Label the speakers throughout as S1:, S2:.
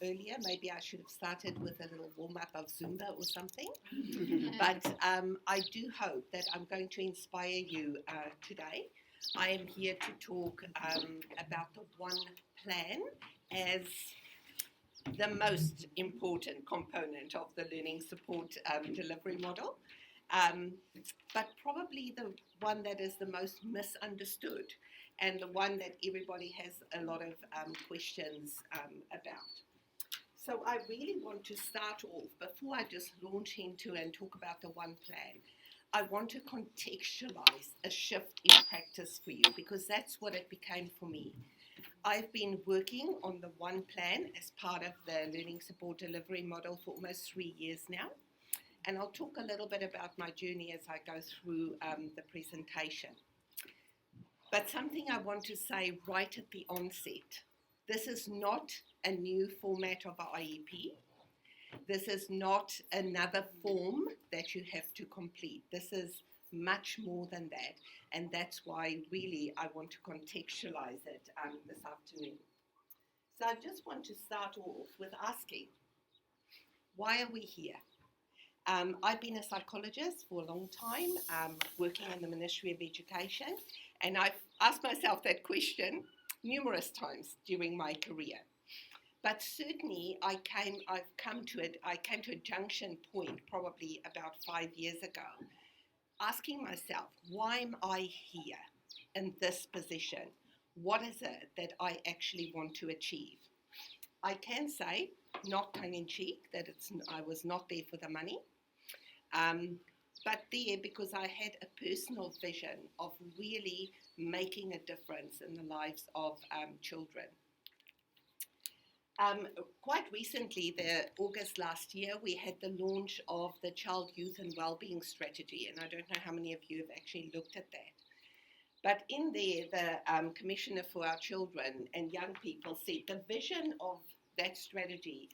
S1: earlier. Maybe I should have started with a little warm-up of Zumba or something. But I do hope that I'm going to inspire you today. I am here to talk about the one plan as the most important component of the learning support delivery model, but probably the one that is the most misunderstood and the one that everybody has a lot of questions about. So I really want to start off, before I just launch into and talk about the one plan, I want to contextualize a shift in practice for you, because that's what it became for me. I've been working on the one plan as part of the learning support delivery model for almost 3 years now. And I'll talk a little bit about my journey as I go through the presentation. But something I want to say right at the onset, this is not a new format of our IEP. This is not another form that you have to complete. This is much more than that. And that's why really I want to contextualize it this afternoon. So I just want to start off with asking, why are we here? I've been a psychologist for a long time, working in the Ministry of Education, and I've asked myself that question numerous times during my career. But certainly I came to a junction point probably about 5 years ago, asking myself, why am I here in this position? What is it that I actually want to achieve? I can say, not tongue-in-cheek, that I was not there for the money, but there because I had a personal vision of really making a difference in the lives of children. Quite recently, August last year, we had the launch of the Child, Youth and Wellbeing Strategy, and I don't know how many of you have actually looked at that. But in there, the Commissioner for our Children and Young People said the vision of that strategy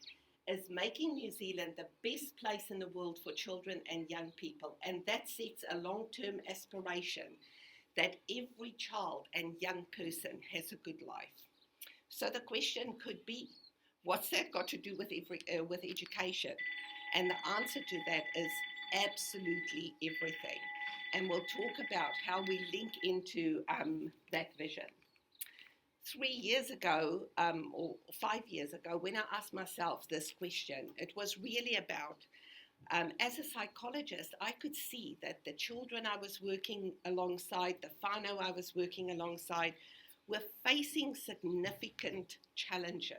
S1: is making New Zealand the best place in the world for children and young people, and that sets a long-term aspiration that every child and young person has a good life. So the question could be, what's that got to do with education? And the answer to that is absolutely everything. And we'll talk about how we link into that vision. 3 years ago, or 5 years ago, when I asked myself this question, it was really about, as a psychologist, I could see that the children I was working alongside, the whānau I was working alongside, were facing significant challenges.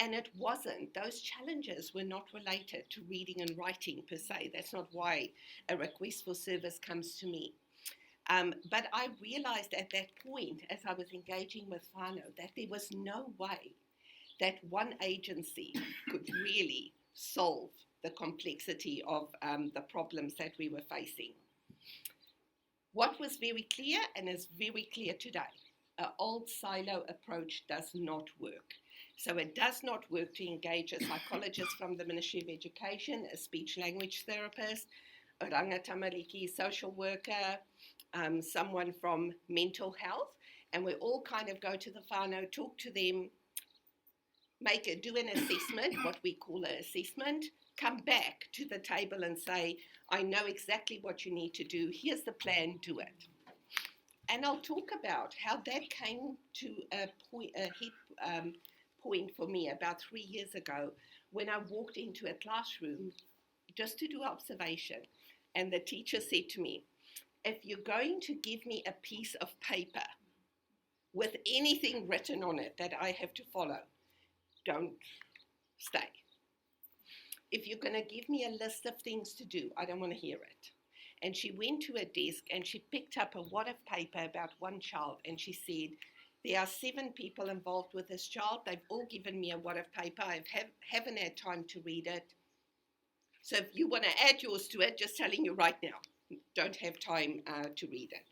S1: And it wasn't, those challenges were not related to reading and writing per se. That's not why a request for service comes to me. But I realized at that point, as I was engaging with whānau, that there was no way that one agency could really solve the complexity of the problems that we were facing. What was very clear, and is very clear today, an old silo approach does not work. So it does not work to engage a psychologist from the Ministry of Education, a speech-language therapist, a rangatamariki social worker, someone from mental health, and we all kind of go to the whānau, talk to them, do an assessment, what we call an assessment, come back to the table and say, I know exactly what you need to do, here's the plan, do it. And I'll talk about how that came to a point for me about 3 years ago when I walked into a classroom just to do observation, and the teacher said to me, if you're going to give me a piece of paper with anything written on it that I have to follow, don't stay. If you're going to give me a list of things to do, I don't want to hear it. And she went to a desk and she picked up a wad of paper about one child, and she said, there are 7 people involved with this child. They've all given me a wad of paper. I haven't had time to read it. So if you want to add yours to it, just telling you right now, don't have time to read it.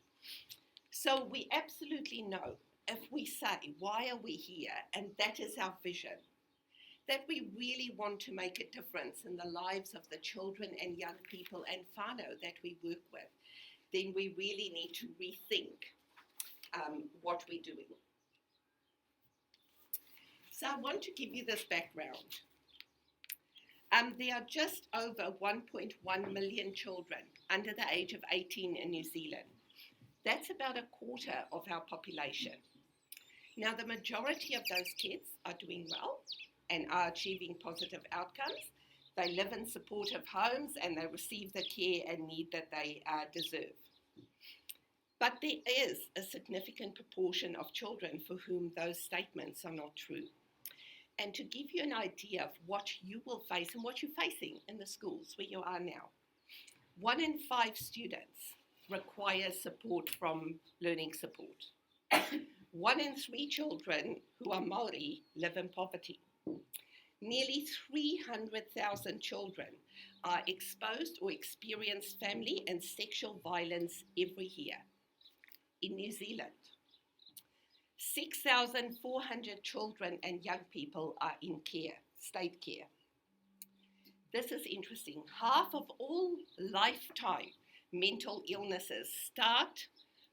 S1: So we absolutely know, if we say, why are we here? And that is our vision, that we really want to make a difference in the lives of the children and young people and whānau that we work with, then we really need to rethink what we're doing. So I want to give you this background. There are just over 1.1 million children under the age of 18 in New Zealand. That's about a quarter of our population. Now, the majority of those kids are doing well and are achieving positive outcomes. They live in supportive homes and they receive the care and need that they deserve. But there is a significant proportion of children for whom those statements are not true. And to give you an idea of what you will face and what you're facing in the schools where you are now, 1 in 5 students require support from learning support. 1 in 3 children who are Māori live in poverty. Nearly 300,000 children are exposed or experience family and sexual violence every year. In New Zealand, 6,400 children and young people are in care, state care. This is interesting. Half of all lifetime mental illnesses start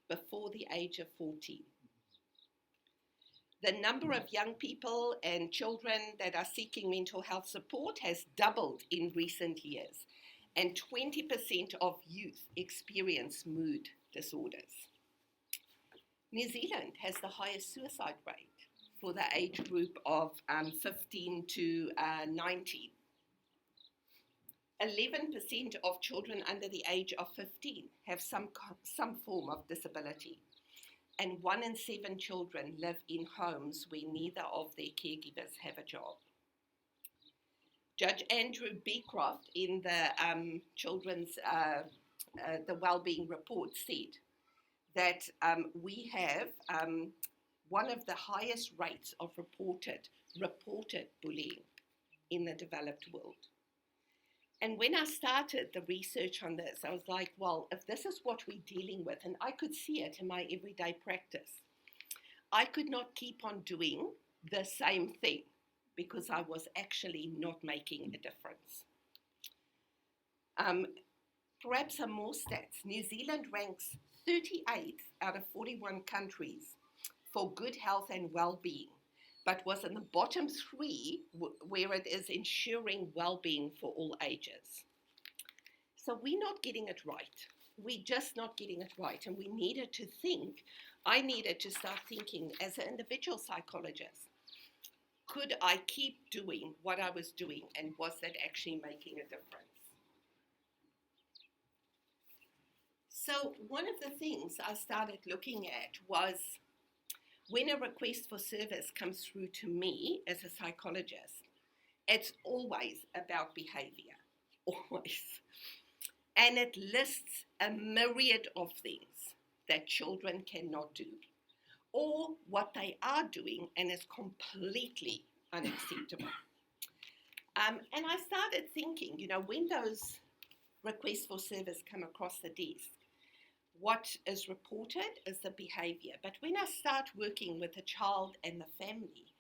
S1: before the age of 14. The number of young people and children that are seeking mental health support has doubled in recent years, and 20% of youth experience mood disorders. New Zealand has the highest suicide rate for the age group of 15 to 19. 11% of children under the age of 15 have some form of disability, and 1 in 7 children live in homes where neither of their caregivers have a job. Judge Andrew Beecroft in the children's the Wellbeing Report said that we have one of the highest rates of reported bullying in the developed world. And when I started the research on this, I was like, well, if this is what we're dealing with, and I could see it in my everyday practice, I could not keep on doing the same thing because I was actually not making a difference. Perhaps some more stats. New Zealand ranks 38th out of 41 countries for good health and well-being, but was in the bottom 3 where it is ensuring well-being for all ages. So we're not getting it right. We're just not getting it right. And we needed to think, I needed to start thinking as an individual psychologist, could I keep doing what I was doing, and was that actually making a difference? So one of the things I started looking at was when a request for service comes through to me as a psychologist, it's always about behavior, always. And it lists a myriad of things that children cannot do, or what they are doing and is completely unacceptable. And I started thinking, when those requests for service come across the desk, what is reported is the behavior. But when I start working with the child and the family,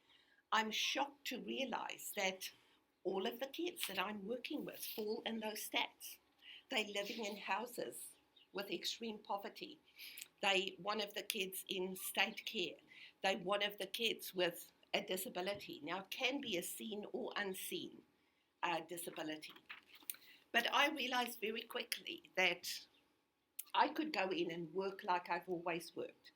S1: I'm shocked to realize that all of the kids that I'm working with fall in those stats. They're living in houses with extreme poverty. One of the kids in state care. They're one of the kids with a disability. Now, it can be a seen or unseen disability. But I realized very quickly that I could go in and work like I've always worked.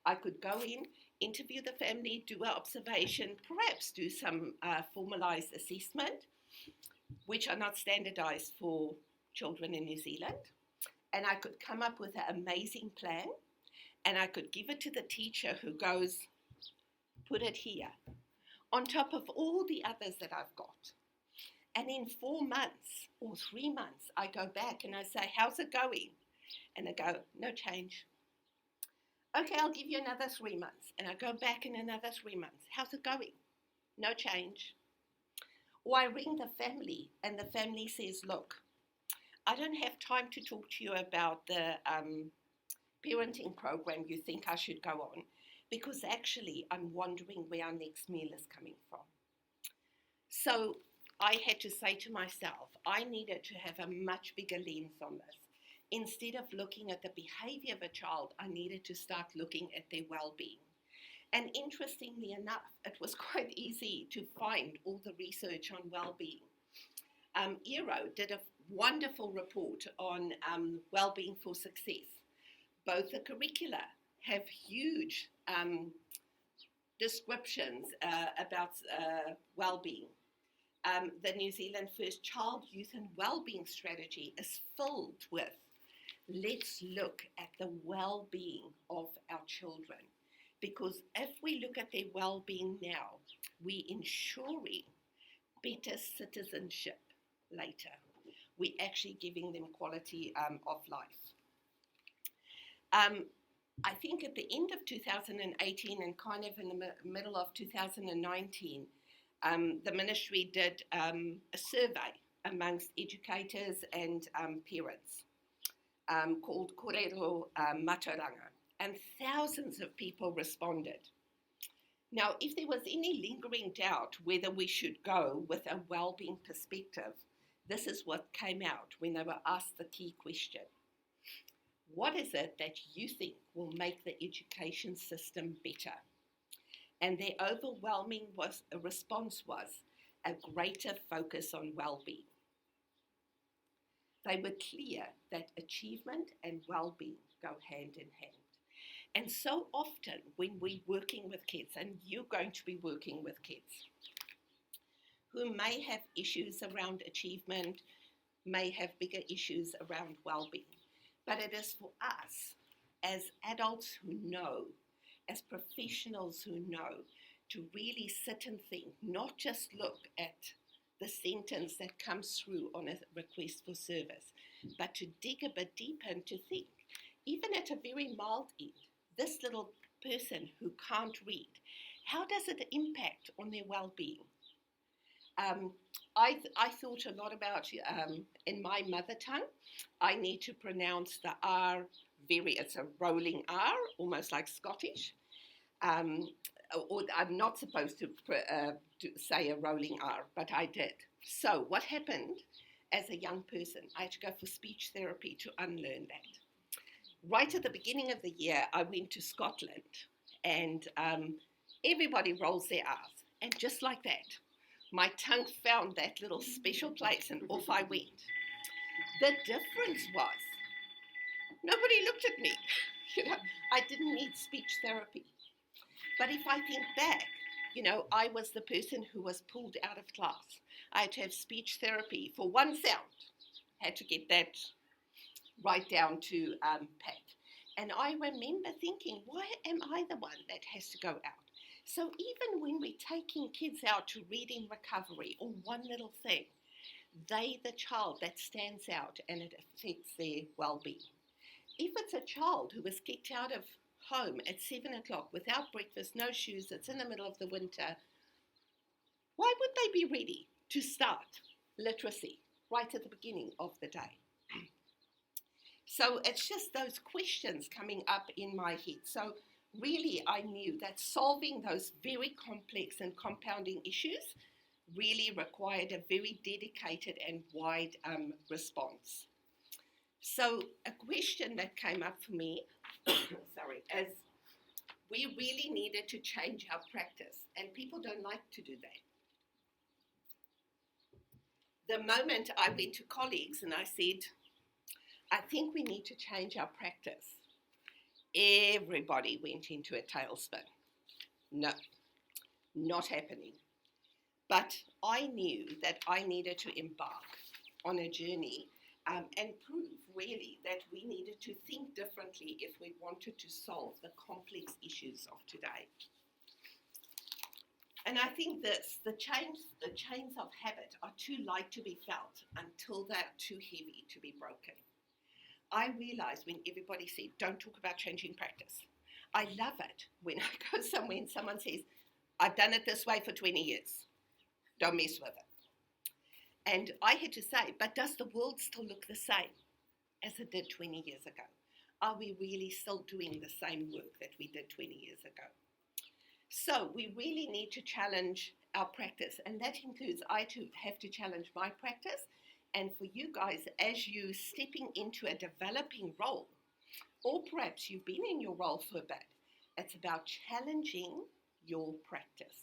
S1: I could go in, interview the family, do an observation, perhaps do some formalized assessment, which are not standardized for children in New Zealand. And I could come up with an amazing plan, and I could give it to the teacher who goes, put it here, on top of all the others that I've got. And in 4 months or 3 months, I go back and I say, how's it going? And they go, no change. Okay, I'll give you another 3 months. And I go back in another 3 months. How's it going? No change. Or I ring the family, and the family says, look, I don't have time to talk to you about the parenting program you think I should go on, because actually I'm wondering where our next meal is coming from. So I had to say to myself, I needed to have a much bigger lens on this. Instead of looking at the behavior of a child, I needed to start looking at their well-being. And interestingly enough, it was quite easy to find all the research on well-being. ERO did a wonderful report on well-being for success. Both the curricula have huge descriptions about well-being. The New Zealand First Child, Youth and Wellbeing Strategy is filled with, let's look at the well-being of our children. Because if we look at their well-being now, we're ensuring better citizenship later. We're actually giving them quality of life. I think at the end of 2018 and kind of in the middle of 2019, the ministry did a survey amongst educators and parents called Kōrero Mataranga, and thousands of people responded. Now, if there was any lingering doubt whether we should go with a well-being perspective, this is what came out when they were asked the key question. What is it that you think will make the education system better? And their overwhelming response was a greater focus on well-being. They were clear that achievement and well-being go hand in hand. And so often when we're working with kids, and you're going to be working with kids who may have issues around achievement, may have bigger issues around well-being, but it is for us as adults who know, as professionals who know, to really sit and think, not just look at the sentence that comes through on a request for service, but to dig a bit deeper and to think, even at a very mild end, this little person who can't read, how does it impact on their well-being? I thought a lot about, in my mother tongue, I need to pronounce the R it's a rolling R, almost like Scottish. Or I'm not supposed to say a rolling R, but I did. So what happened as a young person? I had to go for speech therapy to unlearn that. Right at the beginning of the year, I went to Scotland, and everybody rolls their R's. And just like that, my tongue found that little special place, and off I went. The difference was, nobody looked at me. I didn't need speech therapy. But if I think back, I was the person who was pulled out of class. I had to have speech therapy for one sound. Had to get that right down to pat. And I remember thinking, why am I the one that has to go out? So even when we're taking kids out to reading recovery or one little thing, they the child that stands out and it affects their well-being. If it's a child who was kicked out of home at 7 o'clock without breakfast, no shoes, it's in the middle of the winter, why would they be ready to start literacy right at the beginning of the day? So it's just those questions coming up in my head. So really I knew that solving those very complex and compounding issues really required a very dedicated and wide response. So a question that came up for me, is we really needed to change our practice, and people don't like to do that. The moment I went to colleagues and I said, I think we need to change our practice, everybody went into a tailspin. No, not happening. But I knew that I needed to embark on a journey and prove really that we needed to think differently if we wanted to solve the complex issues of today. And I think the chains of habit are too light to be felt until they're too heavy to be broken. I realized when everybody said, don't talk about changing practice. I love it when I go somewhere and someone says, I've done it this way for 20 years. Don't mess with it. And I had to say, but does the world still look the same as it did 20 years ago? Are we really still doing the same work that we did 20 years ago? So we really need to challenge our practice, and that includes I too have to challenge my practice, and for you guys, as you stepping into a developing role, or perhaps you've been in your role for a bit, It's about challenging your practice.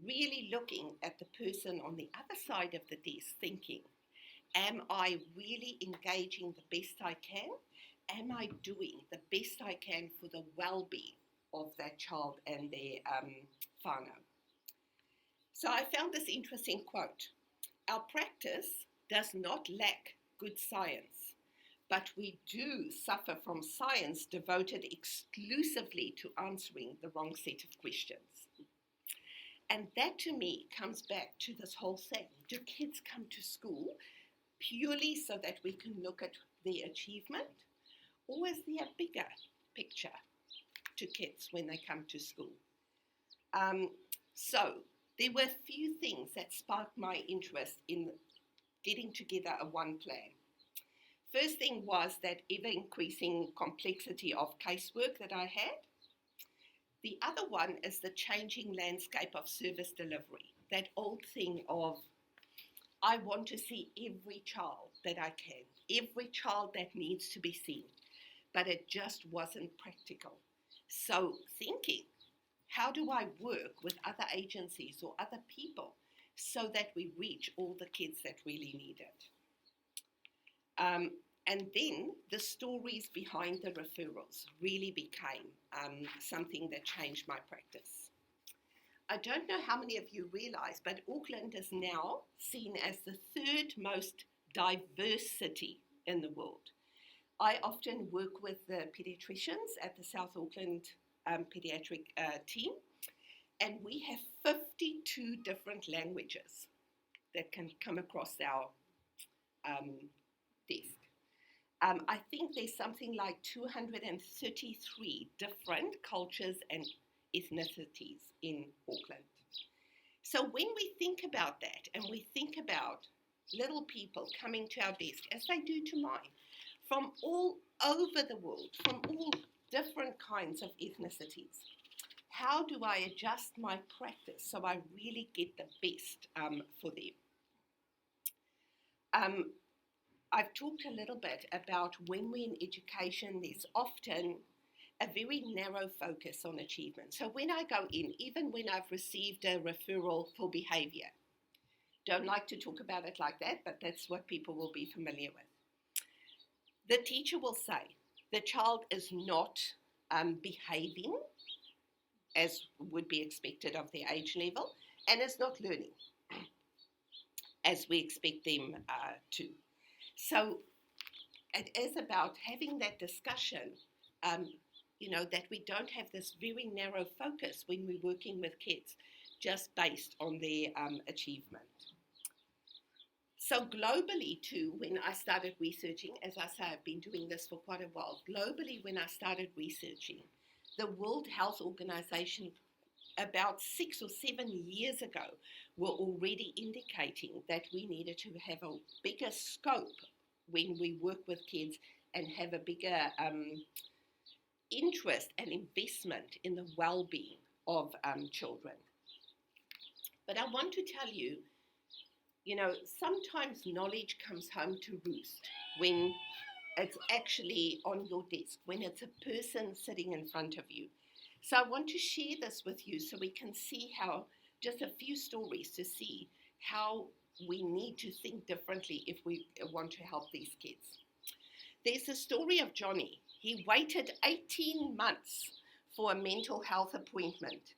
S1: Really looking at the person on the other side of the desk thinking, am I really engaging the best I can? Am I doing the best I can for the well-being of that child and their whānau? So I found this interesting quote. Our practice does not lack good science, but we do suffer from science devoted exclusively to answering the wrong set of questions. And that to me comes back to this whole thing. Do kids come to school purely so that we can look at their achievement? Or is there a bigger picture to kids when they come to school? So there were a few things that sparked my interest in getting together a one plan. First thing was that ever-increasing complexity of casework that I had. The other one is the changing landscape of service delivery. That old thing of, I want to see every child that I can, every child that needs to be seen, but it just wasn't practical. So thinking, how do I work with other agencies or other people so that we reach all the kids that really need it? And then the stories behind the referrals really became something that changed my practice. I don't know how many of you realize, but Auckland is now seen as the third most diverse city in the world. I often work with the pediatricians at the South Auckland pediatric team, and we have 52 different languages that can come across our desk. I think there's something like 233 different cultures and ethnicities in Auckland. So when we think about that, and we think about little people coming to our desk, as they do to mine, from all over the world, from all different kinds of ethnicities, how do I adjust my practice so I really get the best for them? I've talked a little bit about when we're in education, there's often a very narrow focus on achievement. So when I go in, even when I've received a referral for behaviour, don't like to talk about it like that, but that's what people will be familiar with. The teacher will say the child is not behaving as would be expected of their age level and is not learning as we expect them to. So it is about having that discussion, that we don't have this very narrow focus when we're working with kids just based on their achievement. So globally too, when I started researching, as I say, I've been doing this for quite a while, globally when I started researching, the World Health Organization about 6 or 7 years ago were already indicating that we needed to have a bigger scope when we work with kids and have a bigger interest and investment in the well-being of children. But I want to tell you, sometimes knowledge comes home to roost when it's actually on your desk, when it's a person sitting in front of you. So I want to share this with you so we can see how, just a few stories to see how we need to think differently if we want to help these kids. There's a story of Johnny. He waited 18 months for a mental health appointment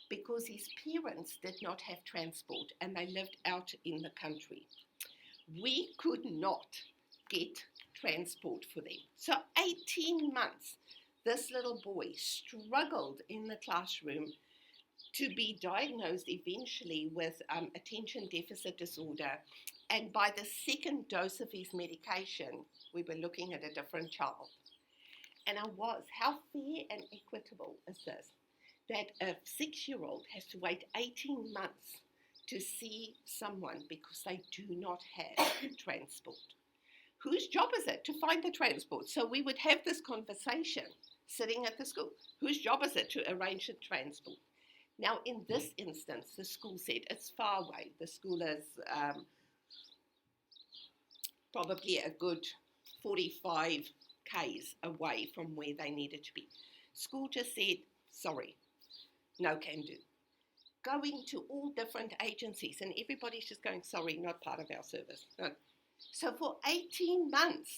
S1: because his parents did not have transport and they lived out in the country. We could not get transport for them. So 18 months, this little boy struggled in the classroom to be diagnosed eventually with attention deficit disorder. And by the second dose of his medication, we were looking at a different child. And how fair and equitable is this? That a 6-year-old has to wait 18 months to see someone because they do not have transport. Whose job is it to find the transport? So we would have this conversation sitting at the school. Whose job is it to arrange the transport? Now, in this instance, the school said it's far away. The school is probably a good 45 k's away from where they needed to be. School just said, sorry, no can do. Going to all different agencies and everybody's just going, sorry, not part of our service. No. So for 18 months,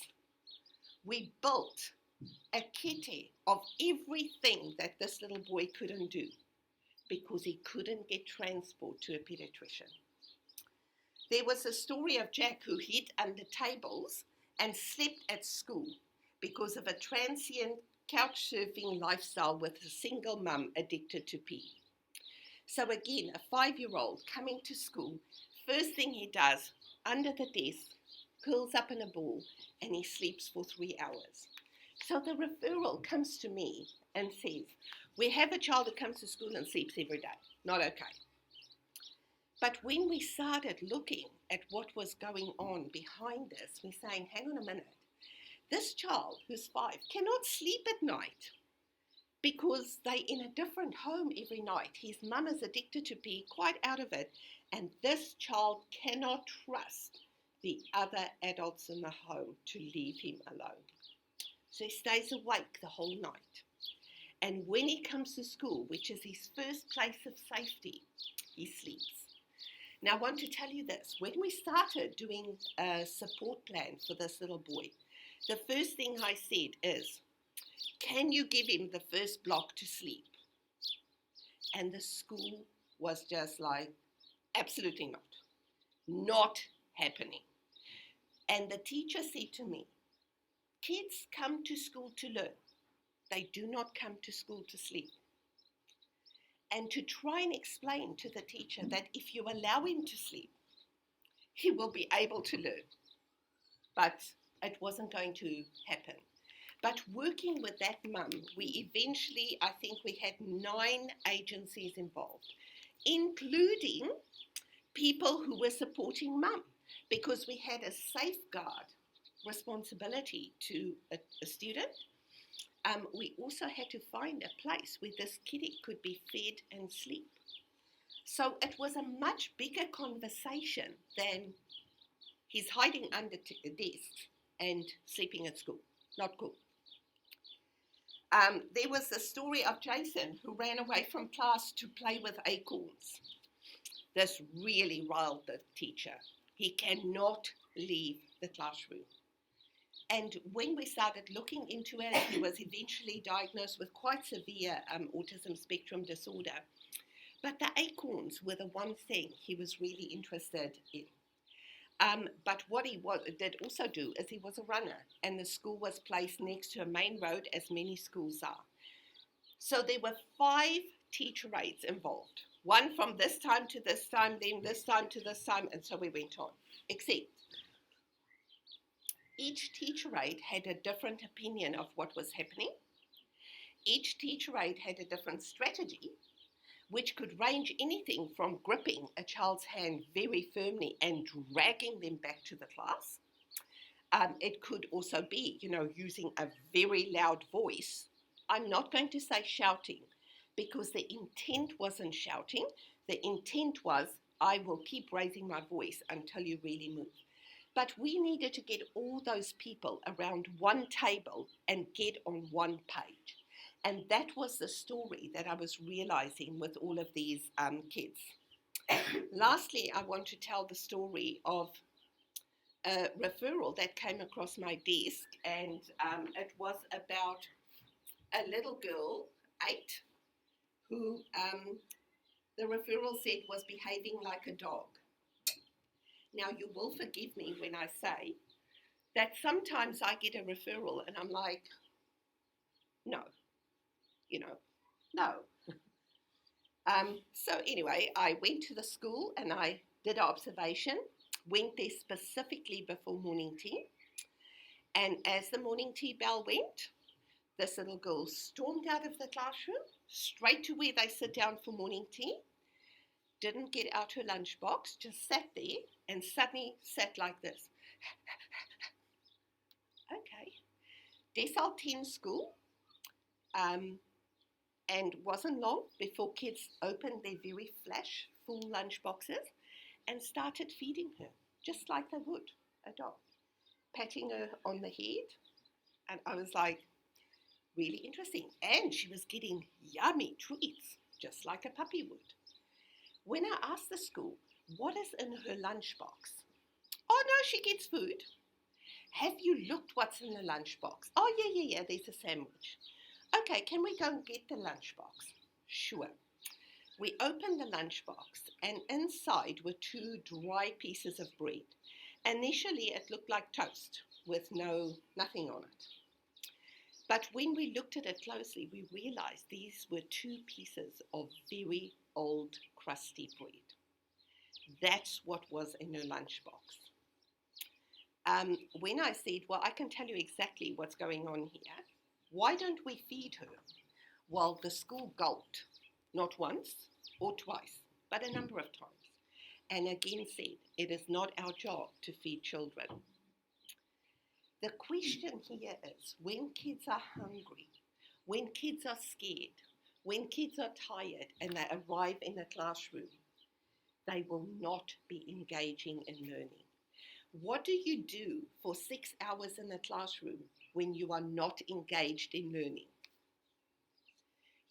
S1: we built a kitty of everything that this little boy couldn't do because he couldn't get transport to a pediatrician. There was a story of Jack who hid under tables and slept at school because of a transient couch surfing lifestyle with a single mum addicted to pee. So again, a 5-year-old coming to school, first thing he does, under the desk, curls up in a ball and he sleeps for 3 hours. So the referral comes to me and says, we have a child who comes to school and sleeps every day. Not okay. But when we started looking at what was going on behind this, we're saying, hang on a minute. This child who's 5 cannot sleep at night because they're in a different home every night. His mum is addicted to pee, quite out of it, and this child cannot trust the other adults in the home to leave him alone. So he stays awake the whole night. And when he comes to school, which is his first place of safety, he sleeps. Now, I want to tell you this. When we started doing a support plan for this little boy, the first thing I said is, can you give him the first block to sleep? And the school was just like, absolutely not. Not happening. And the teacher said to me, kids come to school to learn. They do not come to school to sleep. And to try and explain to the teacher that if you allow him to sleep, he will be able to learn. But it wasn't going to happen. But working with that mum, we eventually, I think we had 9 agencies involved, including people who were supporting mum, because we had a safeguard responsibility to a student. We also had to find a place where this kitty could be fed and sleep. So it was a much bigger conversation than he's hiding under a desk and sleeping at school. Not cool. There was the story of Jason who ran away from class to play with acorns. This really riled the teacher. He cannot leave the classroom. And when we started looking into it, he was eventually diagnosed with quite severe autism spectrum disorder. But the acorns were the one thing he was really interested in. But what he did also do is he was a runner, and the school was placed next to a main road, as many schools are. So there were 5 teacher aides involved. One from this time to this time, then this time to this time, and so we went on. Except each teacher aide had a different opinion of what was happening. Each teacher aide had a different strategy, which could range anything from gripping a child's hand very firmly and dragging them back to the class. It could also be, using a very loud voice. I'm not going to say shouting, because the intent wasn't shouting. The intent was, I will keep raising my voice until you really move. But we needed to get all those people around one table and get on one page. And that was the story that I was realizing with all of these kids. Lastly, I want to tell the story of a referral that came across my desk, and it was about a little girl, 8, who the referral said was behaving like a dog. Now, you will forgive me when I say that sometimes I get a referral and I'm like, no. No. So anyway, I went to the school and I did an observation, went there specifically before morning tea. And as the morning tea bell went, this little girl stormed out of the classroom, straight to where they sit down for morning tea, didn't get out her lunchbox, just sat there and suddenly sat like this. Okay. Decile 10 school. And wasn't long before kids opened their very flash full lunch boxes and started feeding her, just like they would a dog, patting her on the head. And I was like, Really interesting. And she was getting yummy treats, just like a puppy would. When I asked the school, what is in her lunchbox? Oh, no, she gets food. Have you looked what's in the lunchbox? Oh, yeah, there's a sandwich. Okay, can we go and get the lunchbox? Sure. We opened the lunchbox, and inside were 2 dry pieces of bread. Initially, it looked like toast with nothing on it. But when we looked at it closely, we realized these were 2 pieces of very old, crusty bread. That's what was in her lunchbox. When I said, well, I can tell you exactly what's going on here, why don't we feed her? Well, the school gulped, not once or twice, but a number of times, and again said, it is not our job to feed children. The question here is, when kids are hungry, when kids are scared, when kids are tired and they arrive in the classroom, they will not be engaging in learning. What do you do for 6 hours in the classroom when you are not engaged in learning?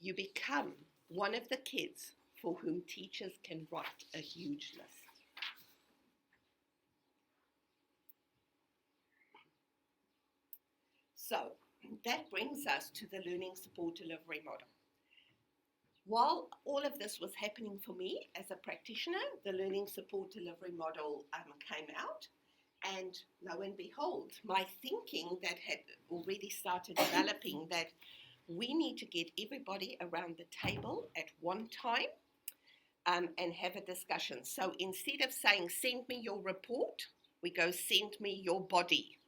S1: You become one of the kids for whom teachers can write a huge list. So that brings us to the learning support delivery model. While all of this was happening for me as a practitioner, the learning support delivery model came out. And lo and behold, my thinking that had already started developing, that we need to get everybody around the table at one time and have a discussion. So instead of saying, send me your report, we go, send me your body,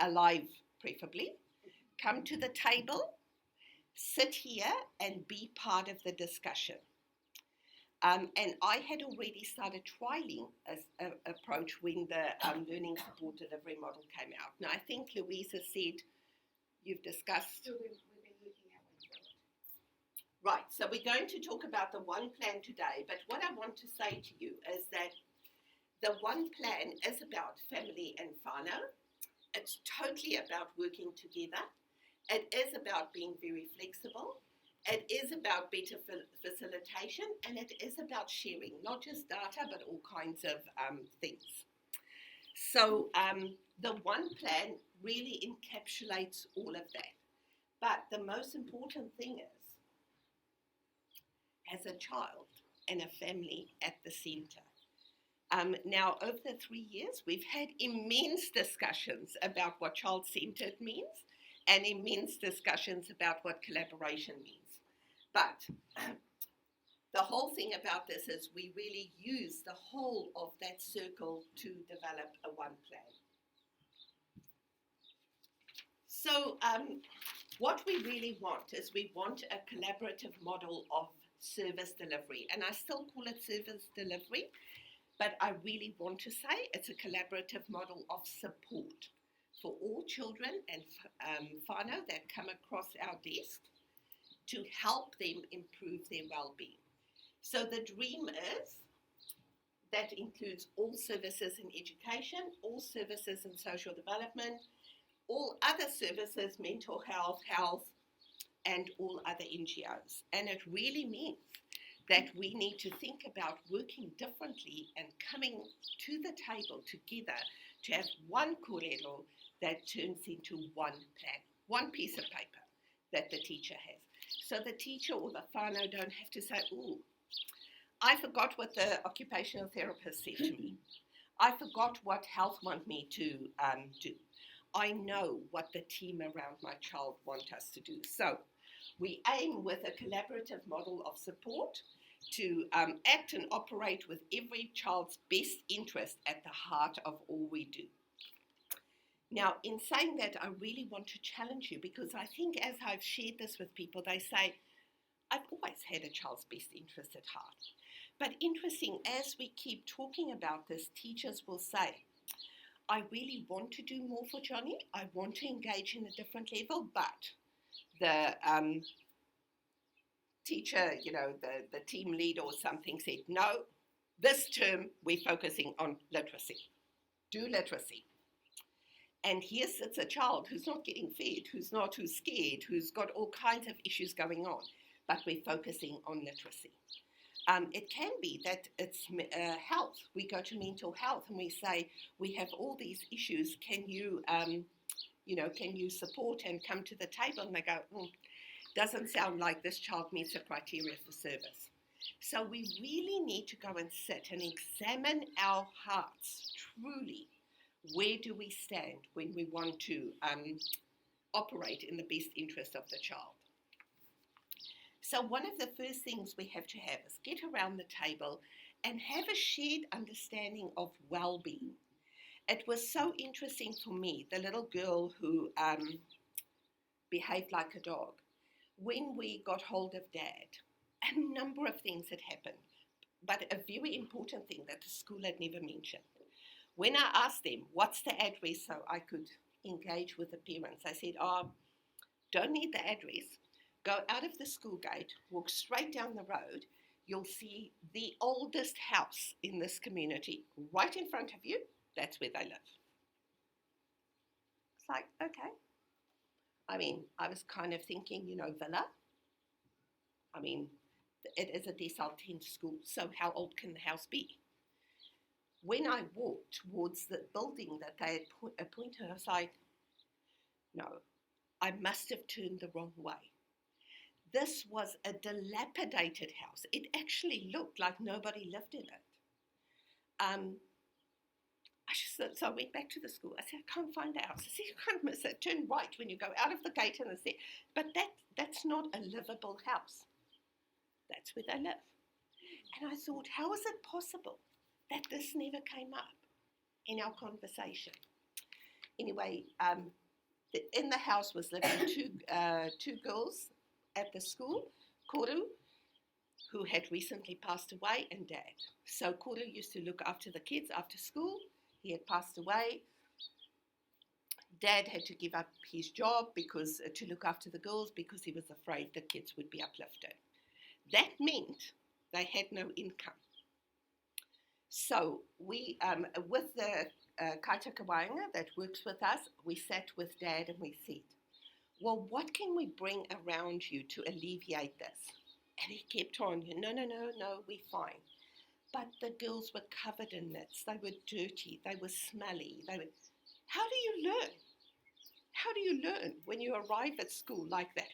S1: alive preferably. Come to the table, sit here and be part of the discussion. And I had already started trialing an approach when the learning support delivery model came out. Now, I think Louisa said you've discussed.
S2: So we've been looking at one.
S1: Right, so we're going to talk about the one plan today, but what I want to say to you is that the one plan is about family and whānau. It's totally about working together. It is about being very flexible. It is about better facilitation, and it is about sharing, not just data, but all kinds of things. So the one plan really encapsulates all of that. But the most important thing is, as a child and a family at the centre. Now, over the 3 years, we've had immense discussions about what child-centred means and immense discussions about what collaboration means. But the whole thing about this is we really use the whole of that circle to develop a one plan. So what we really want is we want a collaborative model of service delivery. And I still call it service delivery, but I really want to say it's a collaborative model of support for all children and whānau that come across our desk to help them improve their well-being. So the dream is that includes all services in education, all services in social development, all other services, mental health, and all other NGOs. And it really means that we need to think about working differently and coming to the table together to have one kōrero that turns into one plan, one piece of paper that the teacher has. So the teacher or the whānau don't have to say, ooh, I forgot what the occupational therapist said to me. I forgot what health want me to do. I know what the team around my child want us to do. So we aim with a collaborative model of support to act and operate with every child's best interest at the heart of all we do. Now, in saying that, I really want to challenge you, because I think as I've shared this with people, they say, I've always had a child's best interest at heart. But interesting, as we keep talking about this, teachers will say, I really want to do more for Johnny. I want to engage in a different level, but the teacher, the team lead or something said, no, this term we're focusing on literacy. Do literacy. And here sits a child who's not getting fed, who's scared, who's got all kinds of issues going on, but we're focusing on literacy. It can be that it's health. We go to mental health and we say, we have all these issues. Can you, can you support and come to the table? And they go, doesn't sound like this child meets the criteria for service. So we really need to go and sit and examine our hearts truly. Where do we stand when we want to operate in the best interest of the child? So one of the first things we have to have is get around the table and have a shared understanding of well-being. It was so interesting for me, the little girl who behaved like a dog. When we got hold of Dad, a number of things had happened, but a very important thing that the school had never mentioned. When I asked them, what's the address so I could engage with the parents, I said, don't need the address. Go out of the school gate, walk straight down the road, you'll see the oldest house in this community right in front of you. That's where they live. It's like, okay. I mean, I was kind of thinking, villa. I mean, it is a decile 10 school, so how old can the house be? When I walked towards the building that they had appointed, I was like, no, I must have turned the wrong way. This was a dilapidated house. It actually looked like nobody lived in it. So I went back to the school. I said, I can't find the house. I said, you can't miss it. Turn right when you go out of the gate and it's there. But that's not a livable house. That's where they live. And I thought, how is it possible that this never came up in our conversation? Anyway, in the house was living two girls at the school, Koru, who had recently passed away, and Dad. So Koru used to look after the kids after school. He had passed away. Dad had to give up his job to look after the girls because he was afraid the kids would be uplifted. That meant they had no income. So we, with the kaitakawainga that works with us, we sat with Dad and we said, well, what can we bring around you to alleviate this? And he kept on, no, we're fine. But the girls were covered in nits. They were dirty. They were smelly. How do you learn? How do you learn when you arrive at school like that?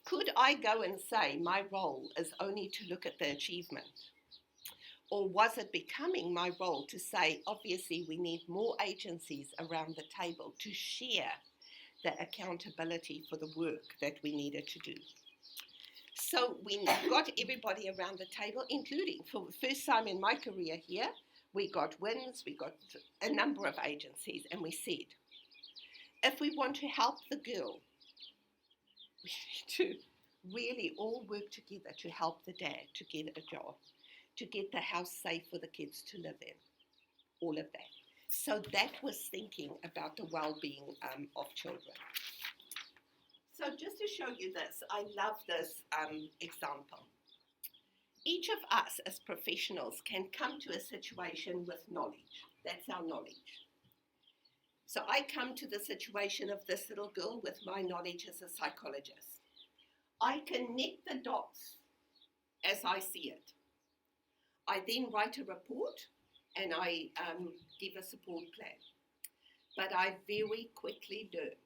S1: Could I go and say my role is only to look at the achievement? Or was it becoming my role to say, obviously, we need more agencies around the table to share the accountability for the work that we needed to do? So we got everybody around the table, including, for the first time in my career here, we got WINS, we got a number of agencies, and we said, if we want to help the girl, we need to really all work together to help the dad to get a job, to get the house safe for the kids to live in, all of that. So that was thinking about the well-being of children. So just to show you this, I love this example. Each of us as professionals can come to a situation with knowledge. That's our knowledge. So I come to the situation of this little girl with my knowledge as a psychologist. I connect the dots as I see it. I then write a report and I give a support plan. But I very quickly learned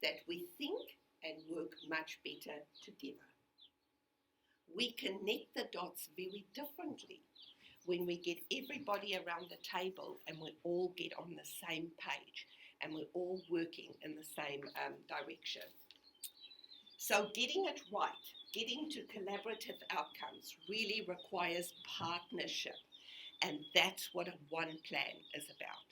S1: that we think and work much better together. We connect the dots very differently when we get everybody around the table and we all get on the same page and we're all working in the same direction. So getting it right, getting to collaborative outcomes really requires partnership, and that's what a one plan is about.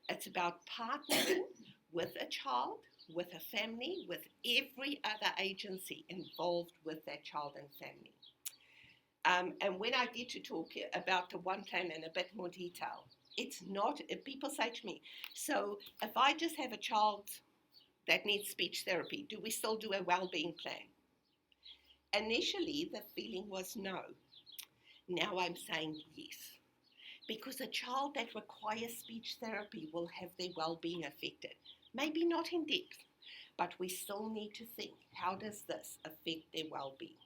S1: It's about partnering with a child, with a family, with every other agency involved with that child and family. And when I get to talk about the one plan in a bit more detail, it's not, people say to me, so if I just have a child that needs speech therapy, do we still do a well-being plan? Initially, the feeling was no. Now I'm saying yes. because a child that requires speech therapy will have their well-being affected. Maybe not in depth, but we still need to think, how does this affect their well-being?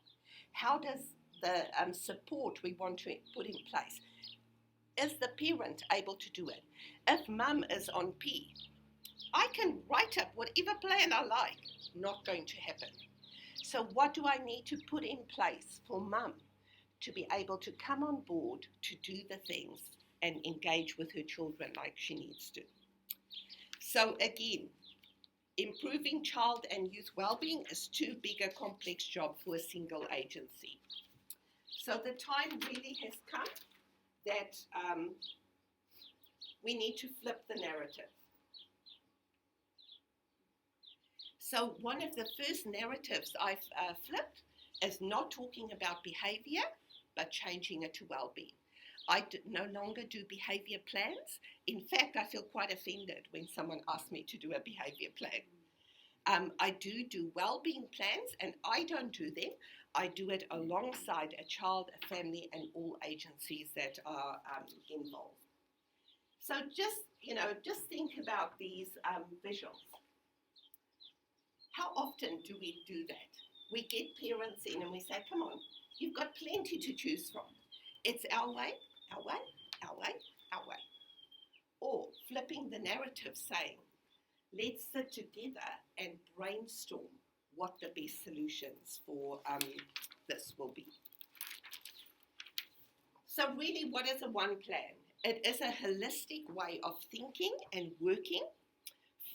S1: How does the support we want to put in place, is the parent able to do it? If mum is on P, I can write up whatever plan I like, not going to happen. So what do I need to put in place for mum to be able to come on board to do the things and engage with her children like she needs to? So again, improving child and youth well-being is too big a complex job for a single agency. So the time really has come that we need to flip the narrative. So one of the first narratives I've flipped is not talking about behaviour, but changing it to well-being. I no longer do behaviour plans. In fact, I feel quite offended when someone asks me to do a behaviour plan. I do well-being plans, and I don't do them. I do it alongside a child, a family, and all agencies that are involved. So just think about these visuals. How often do we do that? We get parents in and we say, come on, you've got plenty to choose from. It's our way, our way, our way, our way. Or flipping the narrative saying, let's sit together and brainstorm what the best solutions for this will be. So really, what is a one plan? It is a holistic way of thinking and working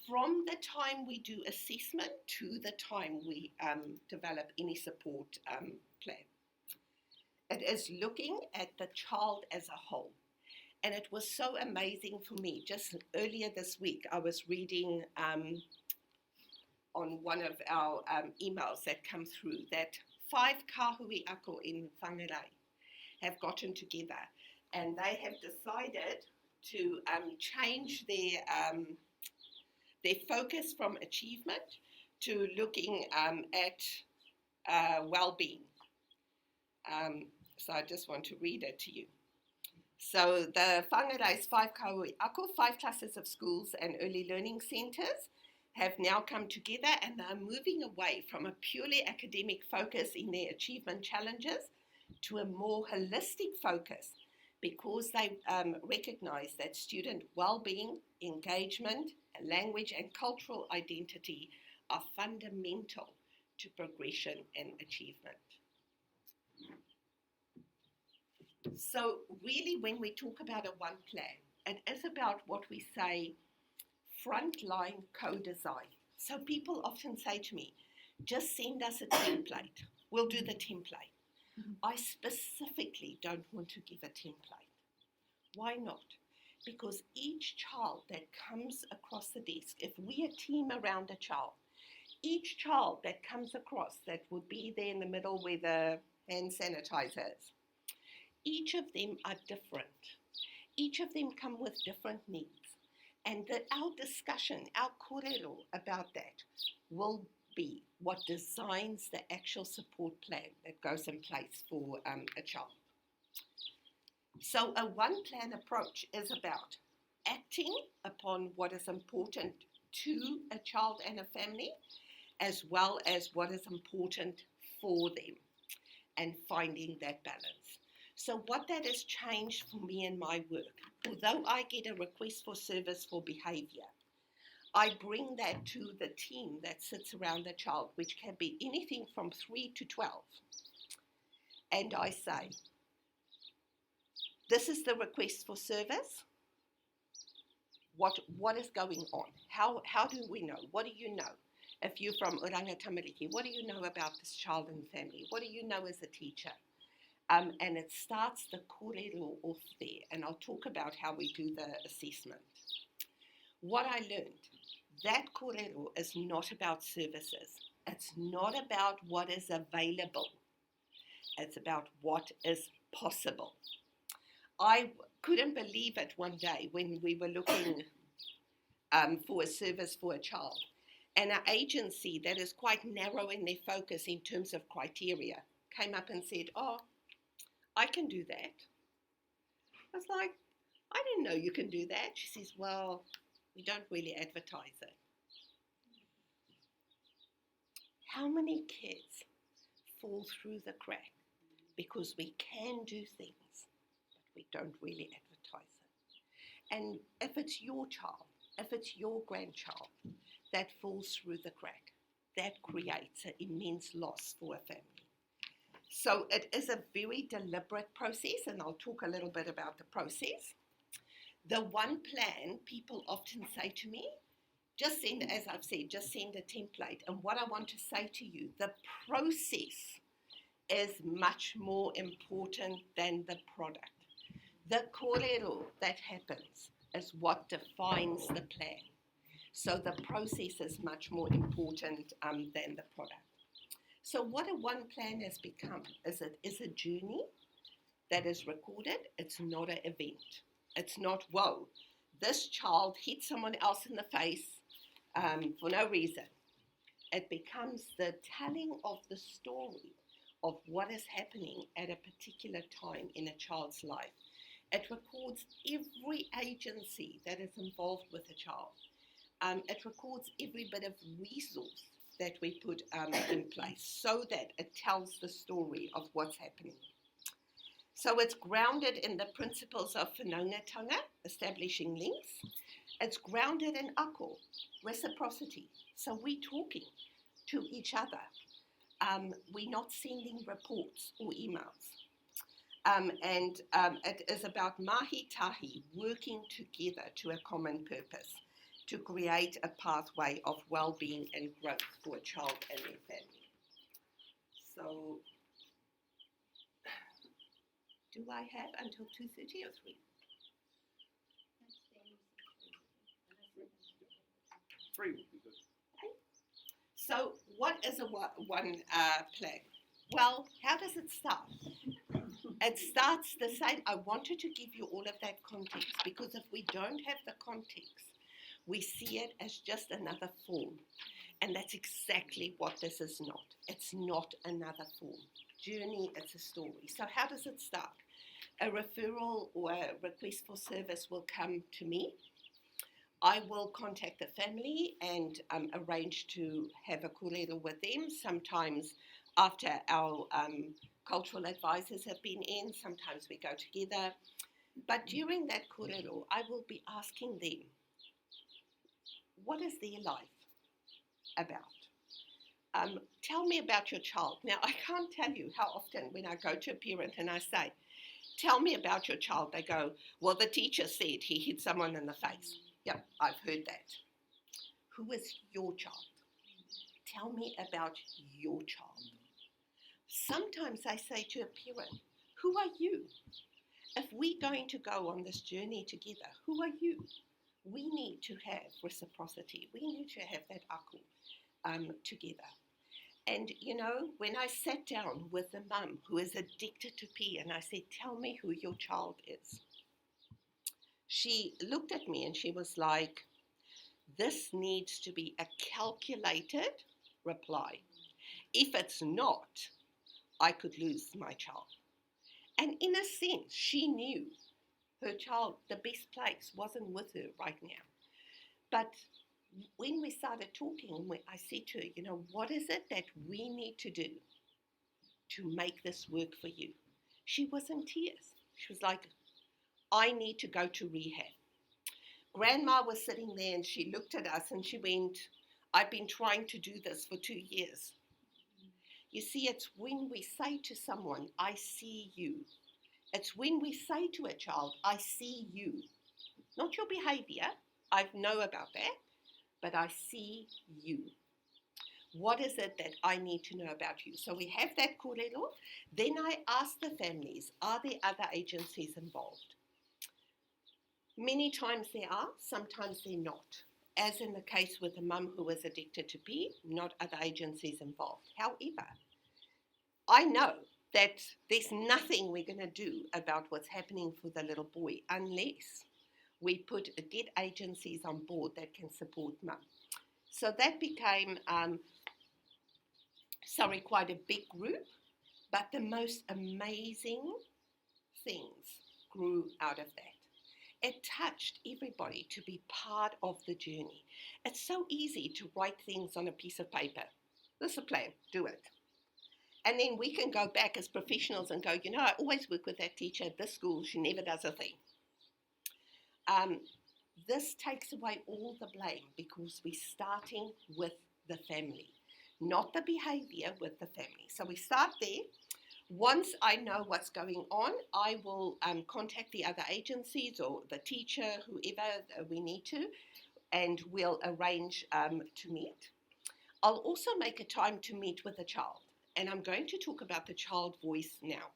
S1: from the time we do assessment to the time we develop any support plan. It is looking at the child as a whole. And it was so amazing for me. Just earlier this week, I was reading on one of our emails that come through that 5 kahui ako in Whangarei have gotten together, and they have decided to change their focus from achievement to looking at well-being. So I just want to read it to you. So the Whangarei's 5 kahui ako, 5 clusters of schools and early learning centres, have now come together, and they're moving away from a purely academic focus in their achievement challenges to a more holistic focus, because they recognise that student well-being, engagement, language and cultural identity are fundamental to progression and achievement. So really, when we talk about a one plan, it is about what we say frontline co-design. So people often say to me, just send us a template. We'll do the template. I specifically don't want to give a template. Why not? Because each child that comes across the desk, if we a team around a child, each child that comes across that would be there in the middle where the hand sanitizer is, each of them are different. Each of them come with different needs. And our discussion, our kōrero about that will be what designs the actual support plan that goes in place for a child. So a one-plan approach is about acting upon what is important to a child and a family, as well as what is important for them, and finding that balance. So what that has changed for me in my work, although I get a request for service for behaviour, I bring that to the team that sits around the child, which can be anything from 3 to 12. And I say, this is the request for service. What is going on? How do we know? What do you know? If you're from Oranga Tamariki, what do you know about this child and family? What do you know as a teacher? And it starts the kōrero off there, and I'll talk about how we do the assessment. What I learned, that kōrero is not about services. It's not about what is available. It's about what is possible. I couldn't believe it one day when we were looking for a service for a child, and an agency that is quite narrow in their focus in terms of criteria came up and said, oh, I can do that. I was like, I didn't know you can do that. She says, well, we don't really advertise it. How many kids fall through the crack because we can do things, but we don't really advertise it? And if it's your child, if it's your grandchild that falls through the crack, that creates an immense loss for a family. So it is a very deliberate process, and I'll talk a little bit about the process. The one plan, people often say to me, just send, as I've said, just send a template. And what I want to say to you, the process is much more important than the product. The kōrero that happens is what defines the plan. So the process is much more important than the product. So what a one plan has become is it is a journey that is recorded. It's not an event. It's not, whoa, this child hit someone else in the face for no reason. It becomes the telling of the story of what is happening at a particular time in a child's life. It records every agency that is involved with a child. It records every bit of resource that we put in place so that it tells the story of what's happening. So it's grounded in the principles of whanaungatanga, establishing links. It's grounded in ako, reciprocity. So we're talking to each other. We're not sending reports or emails. It is about mahi-tahi, working together to a common purpose, to create a pathway of well-being and growth for a child and their family. So, do I have until 2:30 or 3?
S3: 3 would be good.
S1: Okay. So, what is a one plan? Well, how does it start? It starts the same. I wanted to give you all of that context because if we don't have the context, we see it as just another form. And that's exactly what this is not. It's not another form. Journey, it's a story. So how does it start? A referral or a request for service will come to me. I will contact the family and arrange to have a kōrero with them. Sometimes after our cultural advisors have been in, sometimes we go together. But during that kōrero, I will be asking them, what is their life about? Tell me about your child. Now, I can't tell you how often when I go to a parent and I say, tell me about your child, they go, well, the teacher said he hit someone in the face. Yep, I've heard that. Who is your child? Tell me about your child. Sometimes I say to a parent, who are you? If we're going to go on this journey together, who are you? We need to have reciprocity. We need to have that aku together. And, you know, when I sat down with a mum who is addicted to pee and I said, tell me who your child is. She looked at me and she was like, this needs to be a calculated reply. If it's not, I could lose my child. And in a sense, she knew her child, the best place wasn't with her right now. But when we started talking, I said to her, you know, what is it that we need to do to make this work for you? She was in tears. She was like, I need to go to rehab. Grandma was sitting there and she looked at us and she went, I've been trying to do this for 2 years. You see, it's when we say to someone, I see you. It's when we say to a child, I see you. Not your behavior, I know about that, but I see you. What is it that I need to know about you? So we have that kōrero. Then I ask the families, are there other agencies involved? Many times there are, sometimes they're not. As in the case with the mum who was addicted to pee, not other agencies involved. However, I know that there's nothing we're going to do about what's happening for the little boy unless we put get agencies on board that can support mum. So that became, quite a big group, but the most amazing things grew out of that. It touched everybody to be part of the journey. It's so easy to write things on a piece of paper. This is a plan, do it. And then we can go back as professionals and go, I always work with that teacher at this school, she never does a thing. This takes away all the blame because we're starting with the family, not the behavior, with the family. So we start there. Once I know what's going on, I will contact the other agencies or the teacher, whoever we need to, and we'll arrange to meet. I'll also make a time to meet with the child, and I'm going to talk about the child voice now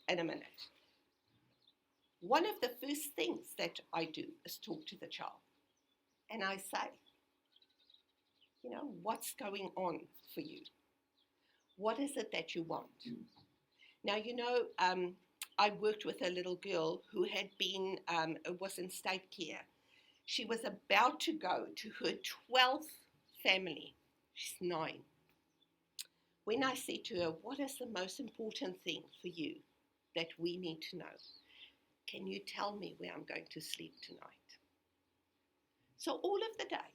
S1: in a minute. One of the first things that I do is talk to the child, and I say, what's going on for you? What is it that you want? Now, I worked with a little girl who had was in state care. She was about to go to her 12th family. She's 9. When I said to her, what is the most important thing for you that we need to know? Can you tell me where I'm going to sleep tonight? So all of the day,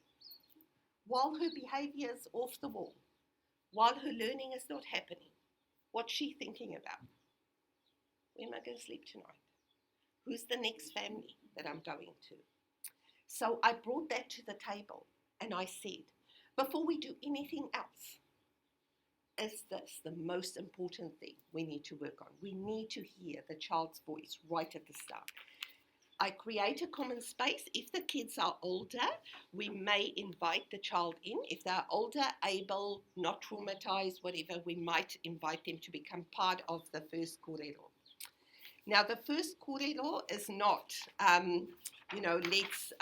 S1: while her behavior is off the wall, while her learning is not happening, what's she thinking about? Where am I going to sleep tonight? Who's the next family that I'm going to? So I brought that to the table and I said, before we do anything else, is this the most important thing we need to work on? We need to hear the child's voice right at the start. I create a common space. If the kids are older, we may invite the child in. If they're older, able, not traumatized, whatever, we might invite them to become part of the first kōrero. Now, the first kōrero is not, let's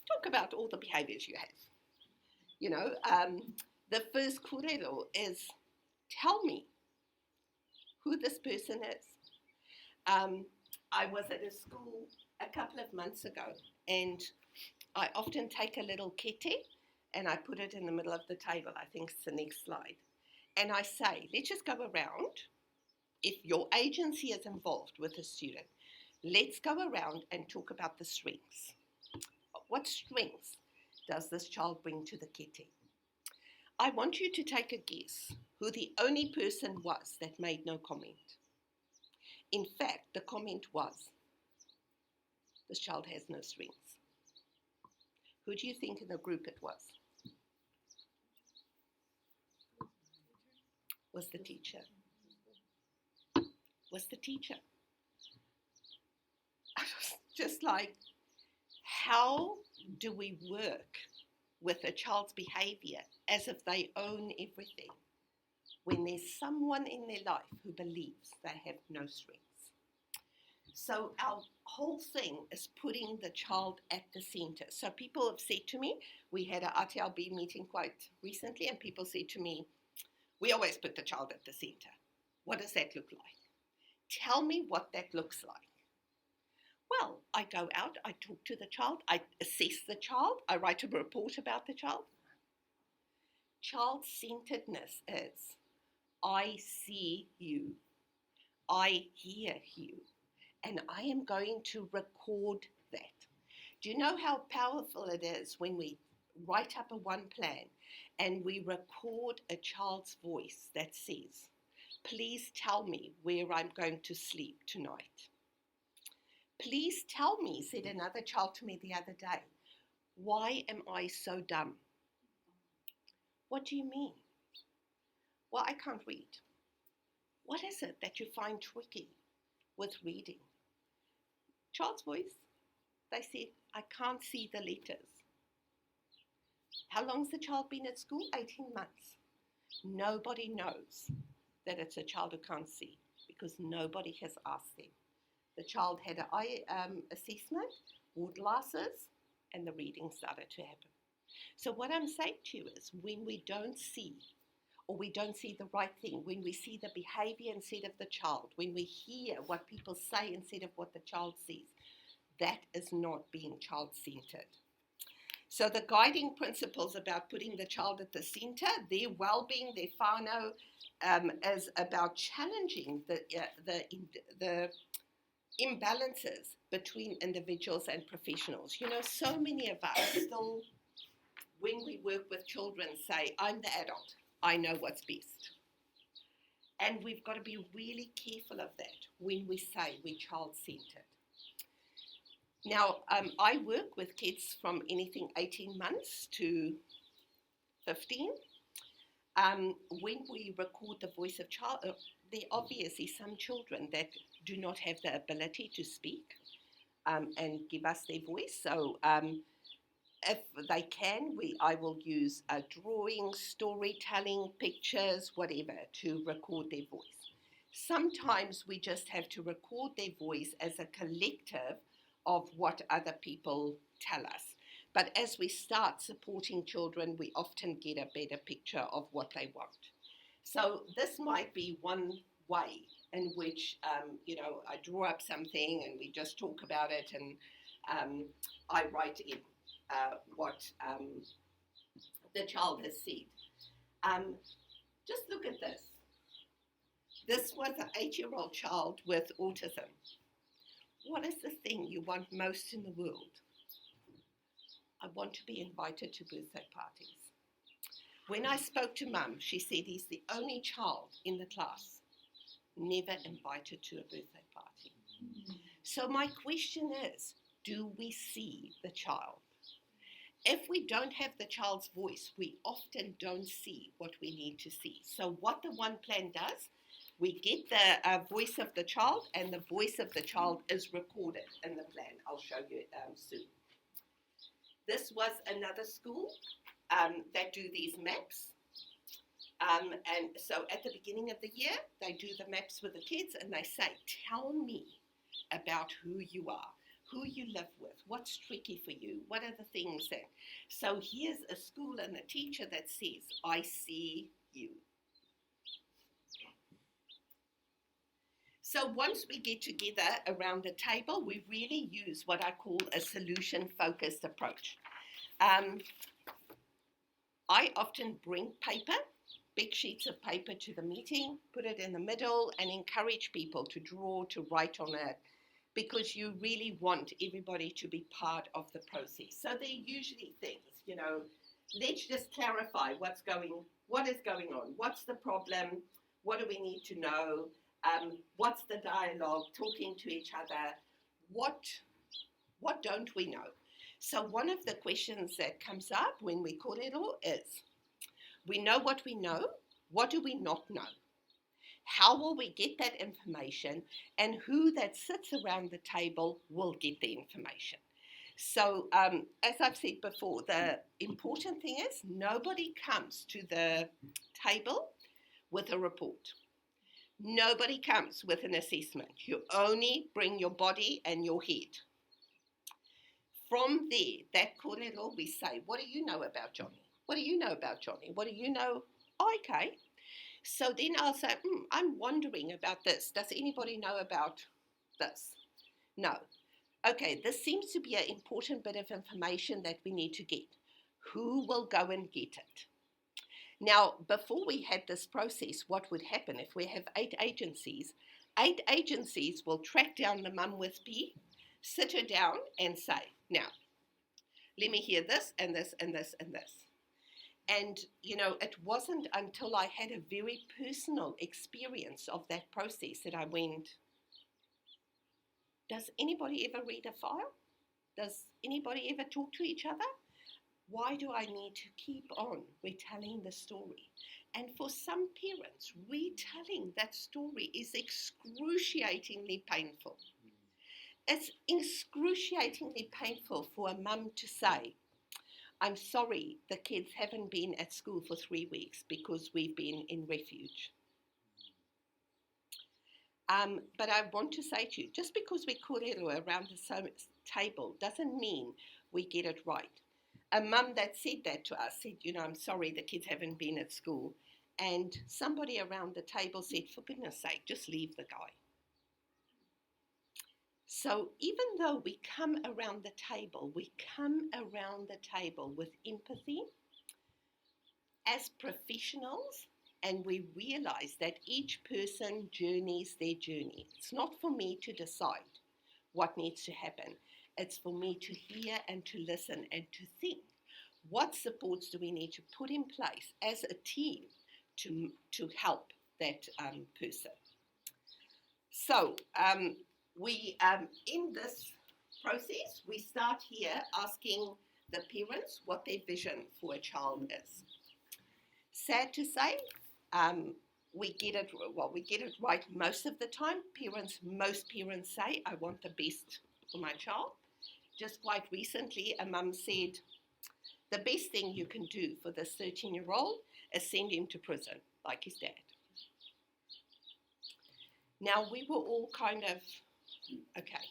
S1: talk about all the behaviors you have. The first kōrero is, tell me who this person is. I was at a school a couple of months ago, and I often take a little kete and I put it in the middle of the table. I think it's the next slide. And I say, let's just go around. If your agency is involved with a student, let's go around and talk about the strengths. What strengths does this child bring to the kete? I want you to take a guess who the only person was that made no comment. In fact, the comment was, this child has no strengths. Who do you think in the group it was? Was the teacher. Was the teacher. I was just like, how do we work with a child's behavior as if they own everything when there's someone in their life who believes they have no strengths? So our whole thing is putting the child at the center. So people have said to me, we had an RTLB meeting quite recently, and people said to me, we always put the child at the center. What does that look like? Tell me what that looks like. Well, I go out, I talk to the child, I assess the child, I write a report about the child. Child-centeredness is, I see you, I hear you, and I am going to record that. Do you know how powerful it is when we write up a one plan and we record a child's voice that says, please tell me where I'm going to sleep tonight. Please tell me, said another child to me the other day, why am I so dumb? What do you mean? Well, I can't read. What is it that you find tricky with reading? Child's voice, they said, I can't see the letters. How long's the child been at school? 18 months. Nobody knows that it's a child who can't see because nobody has asked them. The child had an eye assessment, wore glasses, and the reading started to happen. So what I'm saying to you is when we don't see, or we don't see the right thing, when we see the behavior instead of the child, when we hear what people say instead of what the child sees, that is not being child-centered. So the guiding principles about putting the child at the center, their well-being, their whānau, is about challenging the imbalances between individuals and professionals. You know, so many of us still, when we work with children, say, I'm the adult, I know what's best. And we've got to be really careful of that when we say we're child-centered. Now, I work with kids from anything 18 months to 15. When we record the voice of child, there are obviously some children that do not have the ability to speak and give us their voice. So if they can, I will use drawing, storytelling, pictures, whatever, to record their voice. Sometimes we just have to record their voice as a collective of what other people tell us. But as we start supporting children, we often get a better picture of what they want. So this might be one way in which, I draw up something and we just talk about it, and I write in what the child has said. Just look at this. This was an 8-year-old child with autism. What is the thing you want most in the world? I want to be invited to birthday parties. When I spoke to Mum, she said he's the only child in the class never invited to a birthday party. So my question is, do we see the child? If we don't have the child's voice, we often don't see what we need to see. So what the One Plan does, we get the voice of the child, and the voice of the child is recorded in the plan. I'll show you soon. This was another school that do these maps. And so at the beginning of the year, they do the maps with the kids and they say, tell me about who you are, who you live with, what's tricky for you, what are the things that... So here's a school and a teacher that says, I see you. So once we get together around the table, we really use what I call a solution-focused approach. I often bring paper, big sheets of paper to the meeting, put it in the middle, and encourage people to draw, to write on it, because you really want everybody to be part of the process. So they're usually things, let's just clarify what is going on, what's the problem, what do we need to know, what's the dialogue, talking to each other, what don't we know? So one of the questions that comes up when we call it all is, we know what we know, what do we not know? How will we get that information, and who that sits around the table will get the information? So as I've said before, the important thing is nobody comes to the table with a report. Nobody comes with an assessment. You only bring your body and your head. From there, that corridor, we say, what do you know about Johnny? What do you know about Johnny? What do you know? Oh, okay. So then I'll say, I'm wondering about this. Does anybody know about this? No. Okay, this seems to be an important bit of information that we need to get. Who will go and get it? Now, before we had this process, what would happen if we have 8 agencies? 8 agencies will track down the mum with P, sit her down and say, now, let me hear this and this and this and this. And, it wasn't until I had a very personal experience of that process that I went, does anybody ever read a file? Does anybody ever talk to each other? Why do I need to keep on retelling the story? And for some parents, retelling that story is excruciatingly painful. It's excruciatingly painful for a mum to say, I'm sorry, the kids haven't been at school for 3 weeks because we've been in refuge. But I want to say to you, just because we kōrero around the table doesn't mean we get it right. A mum that said that to us said, I'm sorry, the kids haven't been at school. And somebody around the table said, for goodness sake, just leave the guy. So even though we come around the table, we come around the table with empathy as professionals, and we realize that each person journeys their journey. It's not for me to decide what needs to happen. It's for me to hear and to listen and to think. What supports do we need to put in place as a team to help that person? So we in this process, we start here asking the parents what their vision for a child is. Sad to say, we get it right most of the time. Most parents say, I want the best for my child. Just quite recently, a mum said, the best thing you can do for this 13-year-old is send him to prison, like his dad. Now, we were all kind of, okay,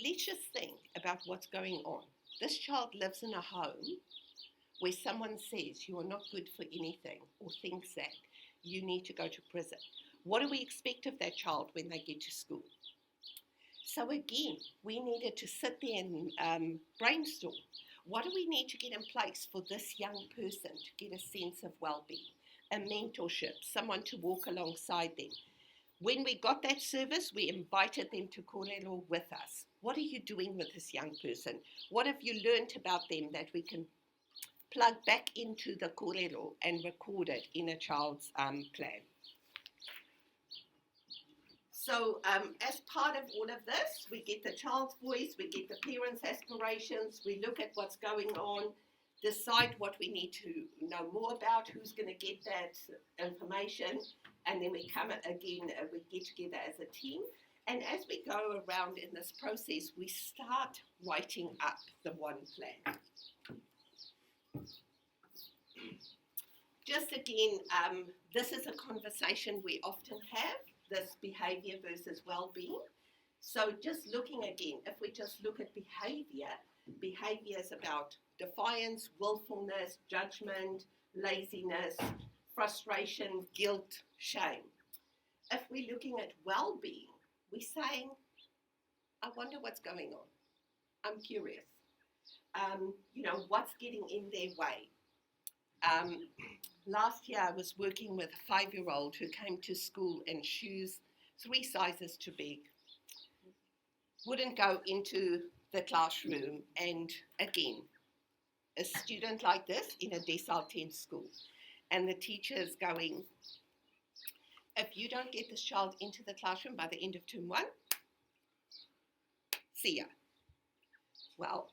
S1: let's just think about what's going on. This child lives in a home where someone says you are not good for anything or thinks that you need to go to prison. What do we expect of that child when they get to school? So again, we needed to sit there and brainstorm. What do we need to get in place for this young person to get a sense of well-being, a mentorship, someone to walk alongside them? When we got that service, we invited them to Kōrero with us. What are you doing with this young person? What have you learned about them that we can plug back into the kōrero and record it in a child's plan? So as part of all of this, we get the child's voice, we get the parents' aspirations, we look at what's going on, decide what we need to know more about, who's going to get that information, and then we come again, we get together as a team. And as we go around in this process, we start writing up the one plan. Just again, this is a conversation we often have, this behavior versus well-being. So just looking again, if we just look at behavior is about defiance, willfulness, judgment, laziness, frustration, guilt, shame. If we're looking at well-being, we're saying, I wonder what's going on. I'm curious. What's getting in their way? Last year I was working with a 5-year-old who came to school in shoes 3 sizes too big. Wouldn't go into the classroom, and again, a student like this in a decile 10 school, and the teacher is going, if you don't get this child into the classroom by the end of term 1, see ya. Well,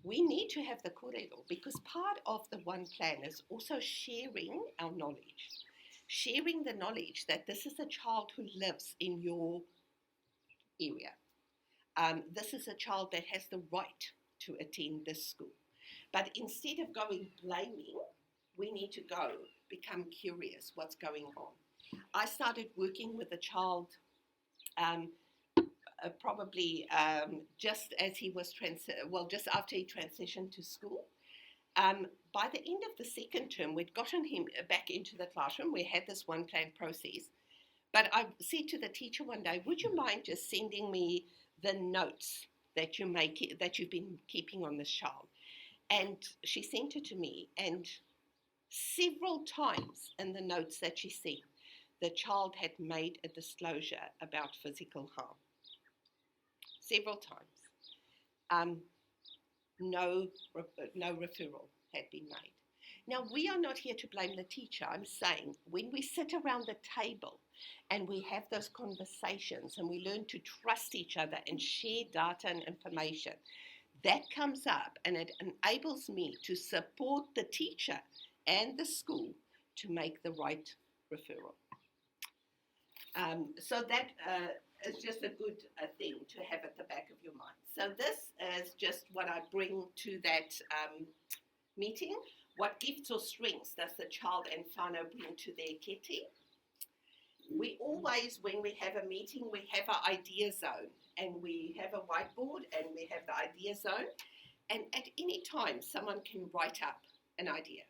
S1: we need to have the kōrero, because part of the one plan is also sharing our knowledge. Sharing the knowledge that this is a child who lives in your area. This is a child that has the right to attend this school. But instead of going blaming, we need to go become curious what's going on. I started working with a child probably just as he was just after he transitioned to school. By the end of the second term, we'd gotten him back into the classroom. We had this one plan process. But I said to the teacher one day, would you mind just sending me the notes that you've been keeping on this child? And she sent it to me, and several times in the notes that she sent, the child had made a disclosure about physical harm. Several times. No referral had been made. Now, we are not here to blame the teacher. I'm saying when we sit around the table and we have those conversations and we learn to trust each other and share data and information, that comes up and it enables me to support the teacher and the school to make the right referral. So that is just a good thing to have at the back of your mind. So this is just what I bring to that meeting. What gifts or strengths does the child and whānau bring to their kete? We always, when we have a meeting, we have an idea zone, and we have a whiteboard, and we have the idea zone, and at any time, someone can write up an idea.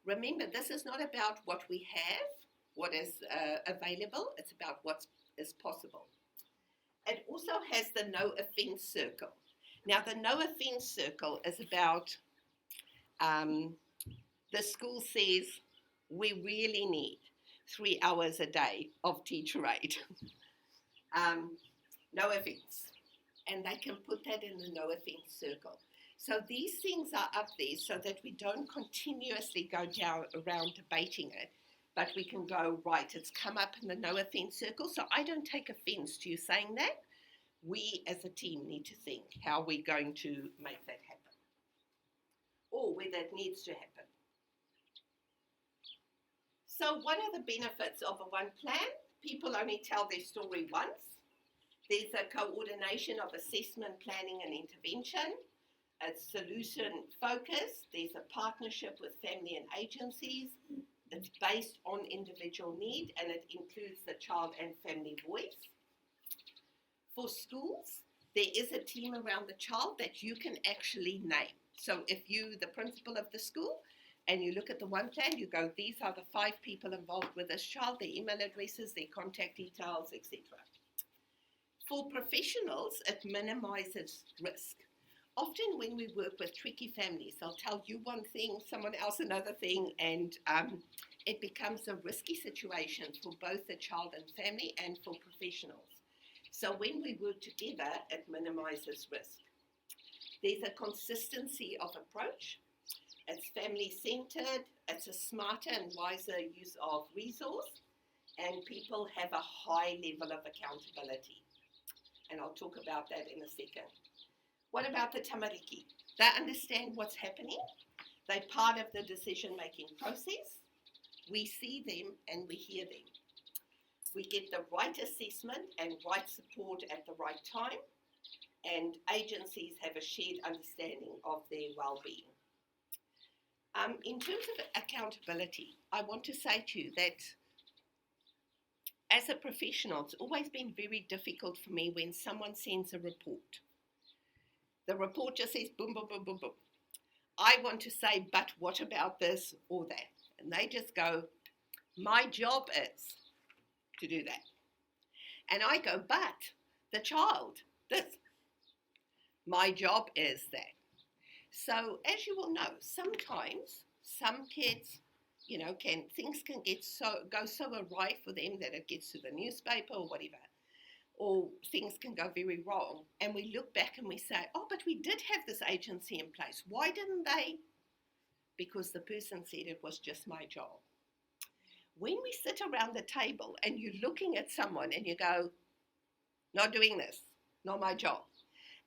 S1: Remember, this is not about what we have, what is available, it's about what is possible. It also has the no offense circle. Now, the no offense circle is about, the school says we really need 3 hours a day of teacher aid. no offense. And they can put that in the no offense circle. So these things are up there so that we don't continuously go down around debating it, but we can go, right, it's come up in the no offense circle. So I don't take offense to you saying that. We as a team need to think how we're going to make that happen, or whether it needs to happen. So what are the benefits of a one plan? People only tell their story once. There's a coordination of assessment, planning and intervention. It's solution focused. There's a partnership with family and agencies. It's based on individual need, and it includes the child and family voice. For schools, there is a team around the child that you can actually name. So if you, the principal of the school, and you look at the one plan, you go, these are the 5 people involved with this child, their email addresses, their contact details, etc. For professionals, it minimizes risk. Often when we work with tricky families, they'll tell you one thing, someone else another thing, and it becomes a risky situation for both the child and family and for professionals. So when we work together, it minimizes risk. There's a consistency of approach. It's family-centered. It's a smarter and wiser use of resource. And people have a high level of accountability. And I'll talk about that in a second. What about the tamariki? They understand what's happening. They're part of the decision-making process. We see them and we hear them. We get the right assessment and right support at the right time, and agencies have a shared understanding of their well-being. In terms of accountability, I want to say to you that as a professional, it's always been very difficult for me when someone sends a report. The report just says boom, boom, boom, boom, boom. I want to say, but what about this or that? And they just go, my job is to do that. And I go, but the child, this. My job is that. So as you will know, sometimes some kids, things can go so awry for them that it gets to the newspaper or whatever, or things can go very wrong. And we look back and we say, oh, but we did have this agency in place. Why didn't they? Because the person said it was just my job. When we sit around the table and you're looking at someone and you go, not doing this, not my job,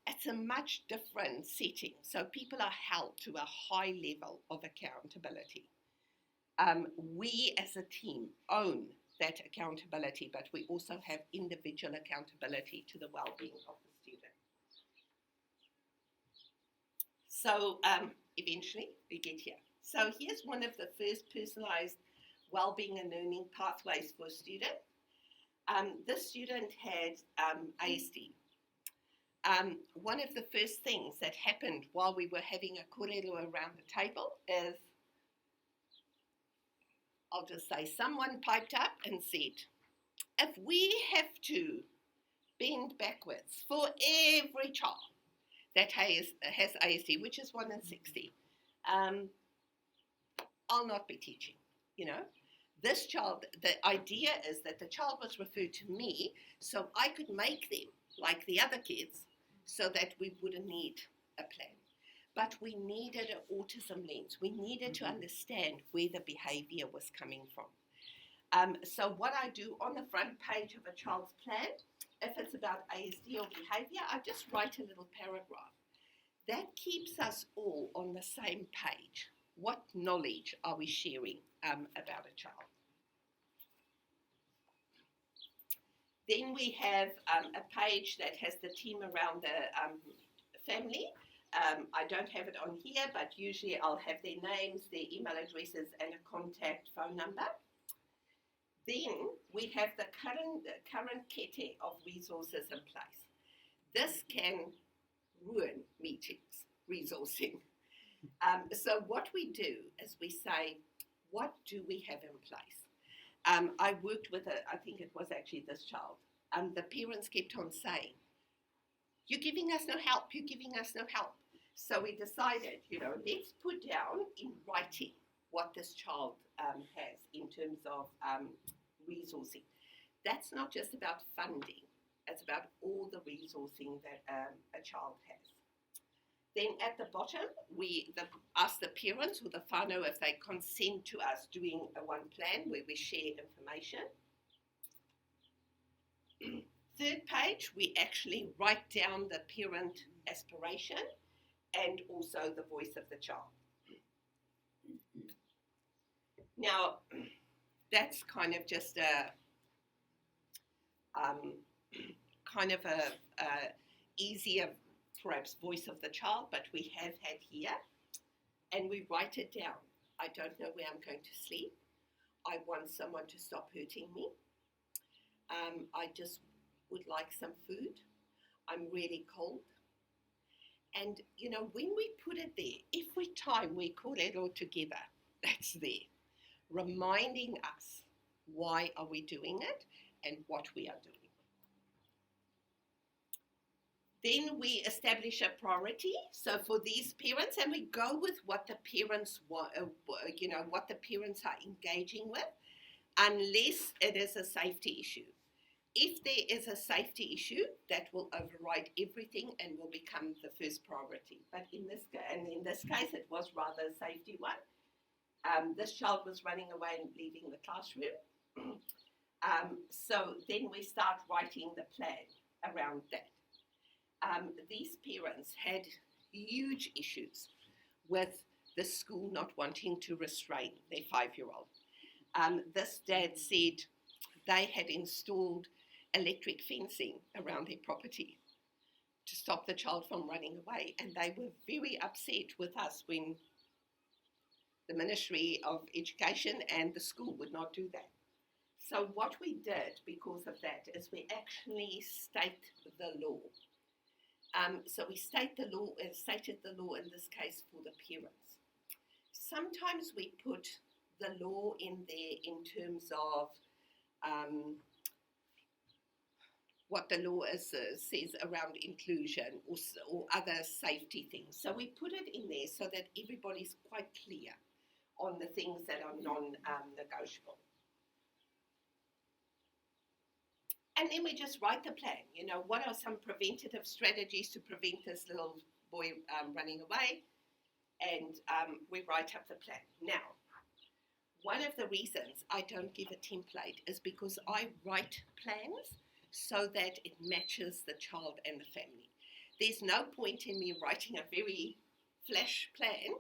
S1: it's a much different setting. So people are held to a high level of accountability. We as a team own that accountability, but we also have individual accountability to the well-being of the student. So eventually we get here. So here's one of the first personalized well-being and learning pathways for a student. This student had ASD. One of the first things that happened while we were having a kōrero around the table is, I'll just say, someone piped up and said, if we have to bend backwards for every child that has ASD, which is 1 in 60, I'll not be teaching, This child, the idea is that the child was referred to me so I could make them like the other kids so that we wouldn't need a plan. But we needed an autism lens. We needed to understand where the behavior was coming from. So what I do on the front page of a child's plan, if it's about ASD or behavior, I just write a little paragraph. That keeps us all on the same page. What knowledge are we sharing about a child? Then we have a page that has the team around the family. I don't have it on here, but usually I'll have their names, their email addresses, and a contact phone number. Then we have the current kete of resources in place. This can ruin meetings, resourcing. So what we do is we say, what do we have in place? I worked with I think it was actually this child. The parents kept on saying, you're giving us no help, you're giving us no help. So we decided, let's put down in writing what this child has in terms of resourcing. That's not just about funding. It's about all the resourcing that a child has. Then at the bottom, we ask the parents or the whānau if they consent to us doing a one plan where we share information. Third page, we actually write down the parent aspiration and also the voice of the child. Now, that's kind of just a easier, perhaps, voice of the child, but we have had here, and we write it down. I don't know where I'm going to sleep. I want someone to stop hurting me. I just would like some food. I'm really cold. And, when we put it there, every time we call it all together, that's there, reminding us why are we doing it and what we are doing. Then we establish a priority. So for these parents, and we go with what the parents want, what the parents are engaging with, unless it is a safety issue. If there is a safety issue, that will override everything and will become the first priority. But in this case, it was rather a safety one. This child was running away and leaving the classroom. So then we start writing the plan around that. These parents had huge issues with the school not wanting to restrain their 5-year-old. This dad said they had installed electric fencing around their property to stop the child from running away, and they were very upset with us when the Ministry of Education and the school would not do that. So what we did because of that is we actually state the law. So we stated the law in this case for the parents. Sometimes we put the law in there in terms of what the law says around inclusion or other safety things. So we put it in there so that everybody's quite clear on the things that are non-negotiable. And then we just write the plan. What are some preventative strategies to prevent this little boy running away? And we write up the plan. Now, one of the reasons I don't give a template is because I write plans so that it matches the child and the family. There's no point in me writing a very flash plan,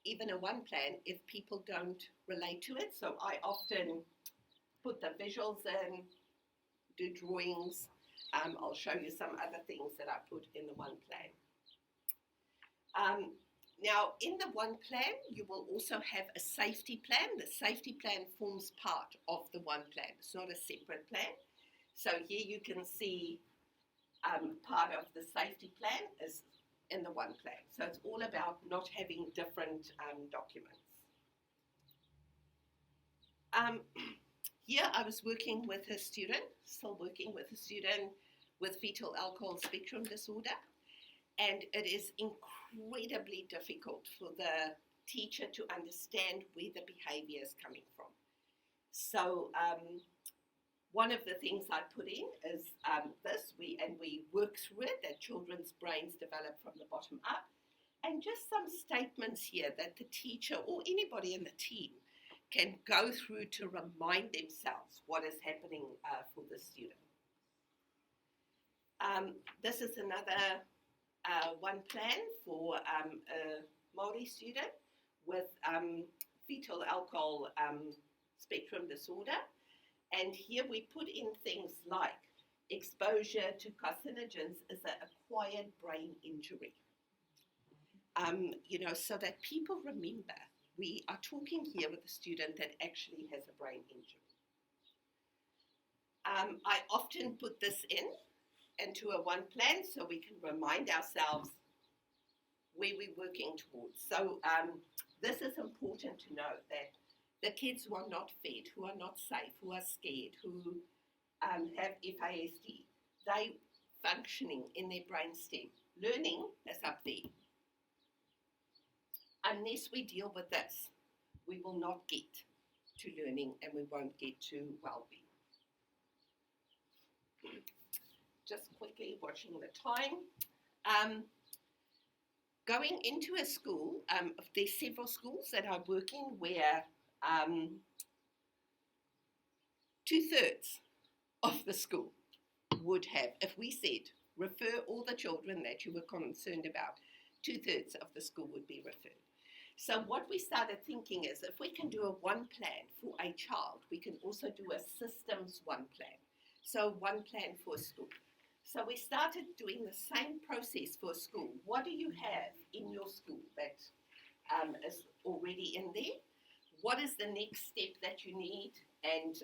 S1: even a one plan, if people don't relate to it. So I often put the visuals in, do drawings. I'll show you some other things that I put in the one plan. Now, in the one plan, you will also have a safety plan. The safety plan forms part of the one plan. It's not a separate plan. So here you can see part of the safety plan is in the one plan. So it's all about not having different documents. Here I was working with a student, still working with a student with fetal alcohol spectrum disorder, and it is incredibly difficult for the teacher to understand where the behavior is coming from. So one of the things I put in is we work through it, that children's brains develop from the bottom up, and just some statements here that the teacher or anybody in the team can go through to remind themselves what is happening for the student. This is another one plan for a Māori student with fetal alcohol spectrum disorder. And here we put in things like exposure to carcinogens is an acquired brain injury. So that people remember we are talking here with a student that actually has a brain injury. I often put this into a one plan so we can remind ourselves where we're working towards. So this is important to know that the kids who are not fed, who are not safe, who are scared, who have FASD, they functioning in their brainstem. Learning is up there. Unless we deal with this, we will not get to learning and we won't get to well-being. just quickly watching the time. Going into a school, there's several schools that I work in where 2/3 of the school would have, if we said, refer all the children that you were concerned about, 2/3 of the school would be referred. So what we started thinking is, if we can do a one plan for a child, we can also do a systems one plan. So one plan for a school. So we started doing the same process for a school. What do you have in your school that is already in there? What is the next step that you need? And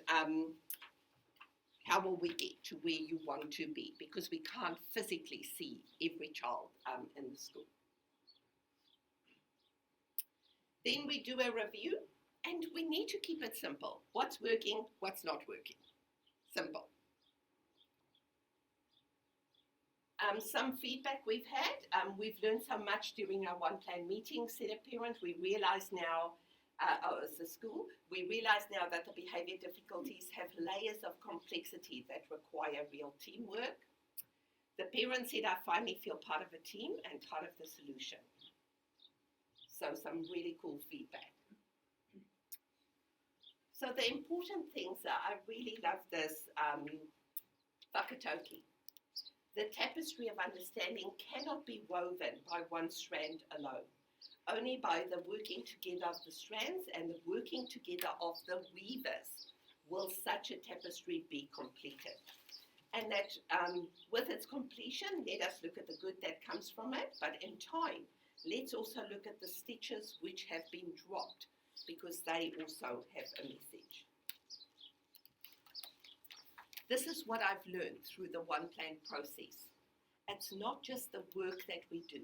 S1: how will we get to where you want to be? Because we can't physically see every child in the school. Then we do a review, and we need to keep it simple. What's working, what's not working. Simple. Some feedback we've had, we've learned so much during our one plan meeting, said a parent. We realize now, as a school, we realize now that the behavior difficulties have layers of complexity that require real teamwork. The parent said, I finally feel part of a team and part of the solution. So some really cool feedback. So the important things are, I really love this whakatauki. The tapestry of understanding cannot be woven by one strand alone. Only by the working together of the strands and the working together of the weavers will such a tapestry be completed. And that with its completion, let us look at the good that comes from it, but in time, let's also look at the stitches which have been dropped, because they also have a message. This is what I've learned through the one plan process. It's not just the work that we do,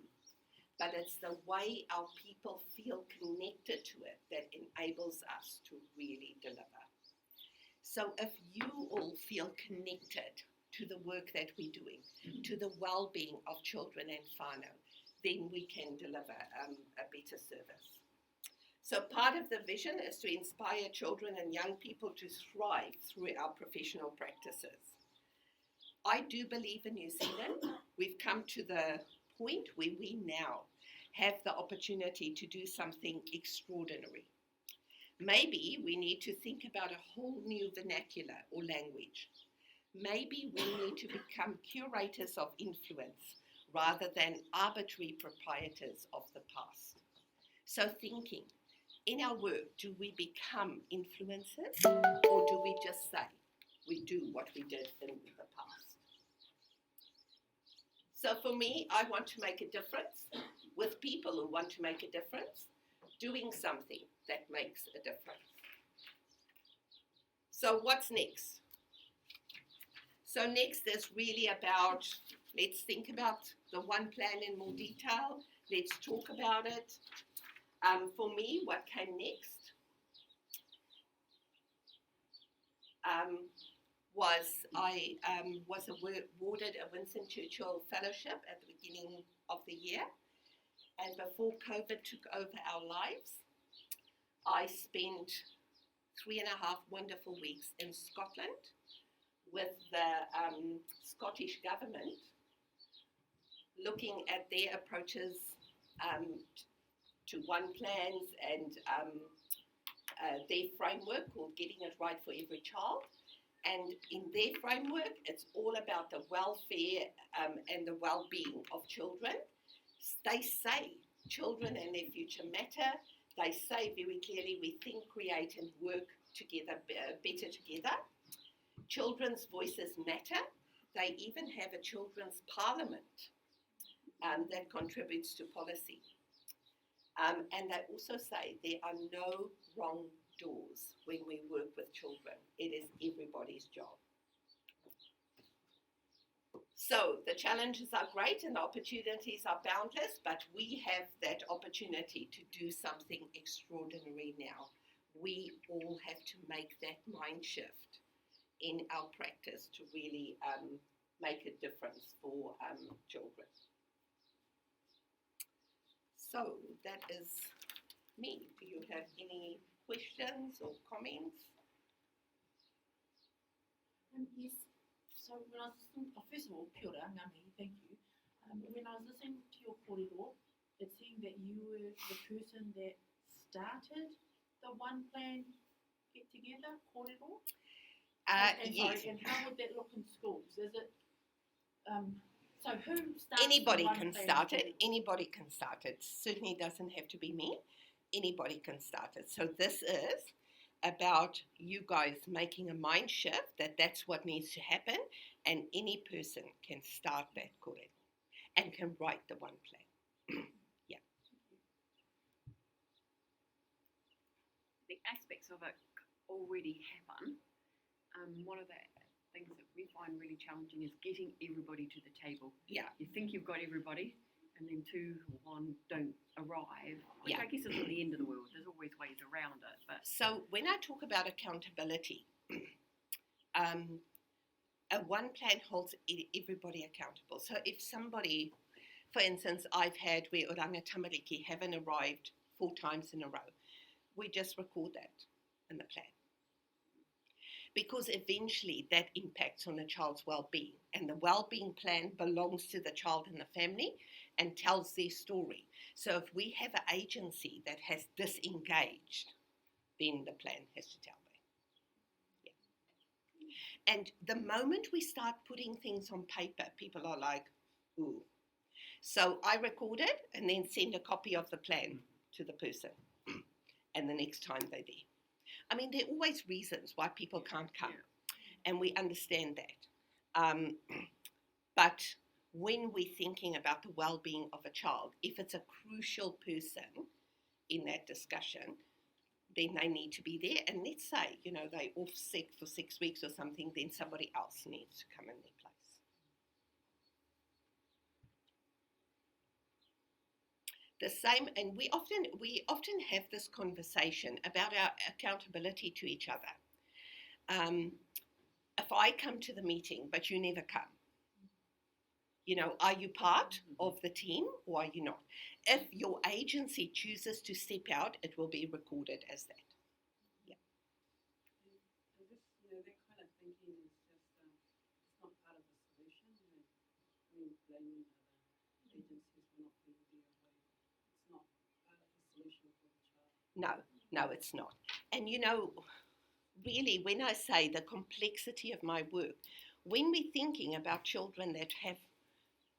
S1: but it's the way our people feel connected to it that enables us to really deliver. So if you all feel connected to the work that we're doing, to the well-being of children and whānau, then we can deliver a better service. So part of the vision is to inspire children and young people to thrive through our professional practices. I do believe in New Zealand, we've come to the point where we now have the opportunity to do something extraordinary. Maybe we need to think about a whole new vernacular or language. Maybe we need to become curators of influence rather than arbitrary proprietors of the past. So thinking, in our work, do we become influencers, or do we just say we do what we did in the past? So for me, I want to make a difference with people who want to make a difference, doing something that makes a difference. So what's next? So next is really about, let's think about the one plan in more detail. Let's talk about it. For me, what came next was I was awarded a Winston Churchill Fellowship at the beginning of the year. And before COVID took over our lives, I spent 3.5 wonderful weeks in Scotland with the Scottish government, looking at their approaches to one plans and their framework called Getting It Right for Every Child. And in their framework, it's all about the welfare and the well-being of children. They say children and their future matter. They say very clearly we think, create and work together, better together. Children's voices matter. They even have a children's parliament that contributes to policy. And they also say there are no wrong doors when we work with children. It is everybody's job. So the challenges are great and the opportunities are boundless, but we have that opportunity to do something extraordinary now. We all have to make that mind shift in our practice to really make a difference for children. So that is me. Do you have any questions or comments?
S2: Yes.
S4: So when I was listening, first of all, kia ora, ngā mihi, thank you. When I was listening to your kōrero, it seemed that you were the person that started the One Plan get together, kōrero.
S1: Yes.
S4: And how would that look in schools? Is it so who starts
S1: Anybody
S4: the One
S1: can
S4: Plan
S1: start it.
S4: kōrero?
S1: Anybody can start it. Certainly doesn't have to be me. Anybody can start it. So this is about you guys making a mind shift that that's what needs to happen, and any person can start that kōrero and can write the One Plan. Yeah.
S5: The aspects of it already happen. One of the things that we find really challenging is getting everybody to the table.
S1: Yeah.
S5: You think you've got everybody, and then two or one don't arrive, which
S1: Yeah.
S5: I guess isn't the end of the world. There's always ways around it. But
S1: So when I talk about accountability, a One Plan holds everybody accountable. So if somebody, for instance, I've had where oranga tamariki haven't arrived 4 times in a row, we just record that in the plan. Because eventually that impacts on the child's well-being, and the well-being plan belongs to the child and the family and tells their story. So if we have an agency that has disengaged, then the plan has to tell that. Yeah. And the moment we start putting things on paper, people are like, ooh. So I record it and then send a copy of the plan to the person. And the next time they're there. I mean, there are always reasons why people can't come, and we understand that. But when we're thinking about the well-being of a child, if it's a crucial person in that discussion, then they need to be there. And let's say, they're off sick for 6 weeks or something, then somebody else needs to come in their place. The same, and we often have this conversation about our accountability to each other. If I come to the meeting, but you never come, are you part of the team or are you not? If your agency chooses to step out, it will be recorded as that. Yeah.
S6: And this, that kind of thinking is just, it's not part of the solution. Blaming other agencies for not being there. It's not part of the solution for the child.
S1: No, it's not. And really, when I say the complexity of my work, when we're thinking about children that have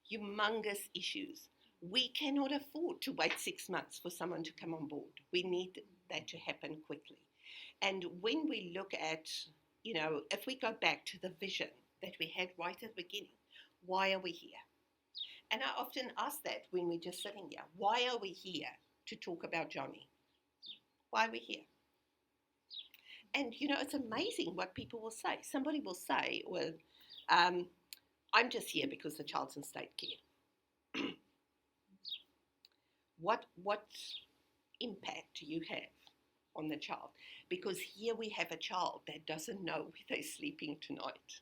S1: humongous issues, we cannot afford to wait 6 months for someone to come on board. We need that to happen quickly. And when we look at, if we go back to the vision that we had right at the beginning, why are we here? And I often ask that when we're just sitting here. Why are we here to talk about Johnny? Why are we here? And, it's amazing what people will say. Somebody will say, well, I'm just here because the child's in state care. What impact do you have on the child? Because here we have a child that doesn't know where they're sleeping tonight.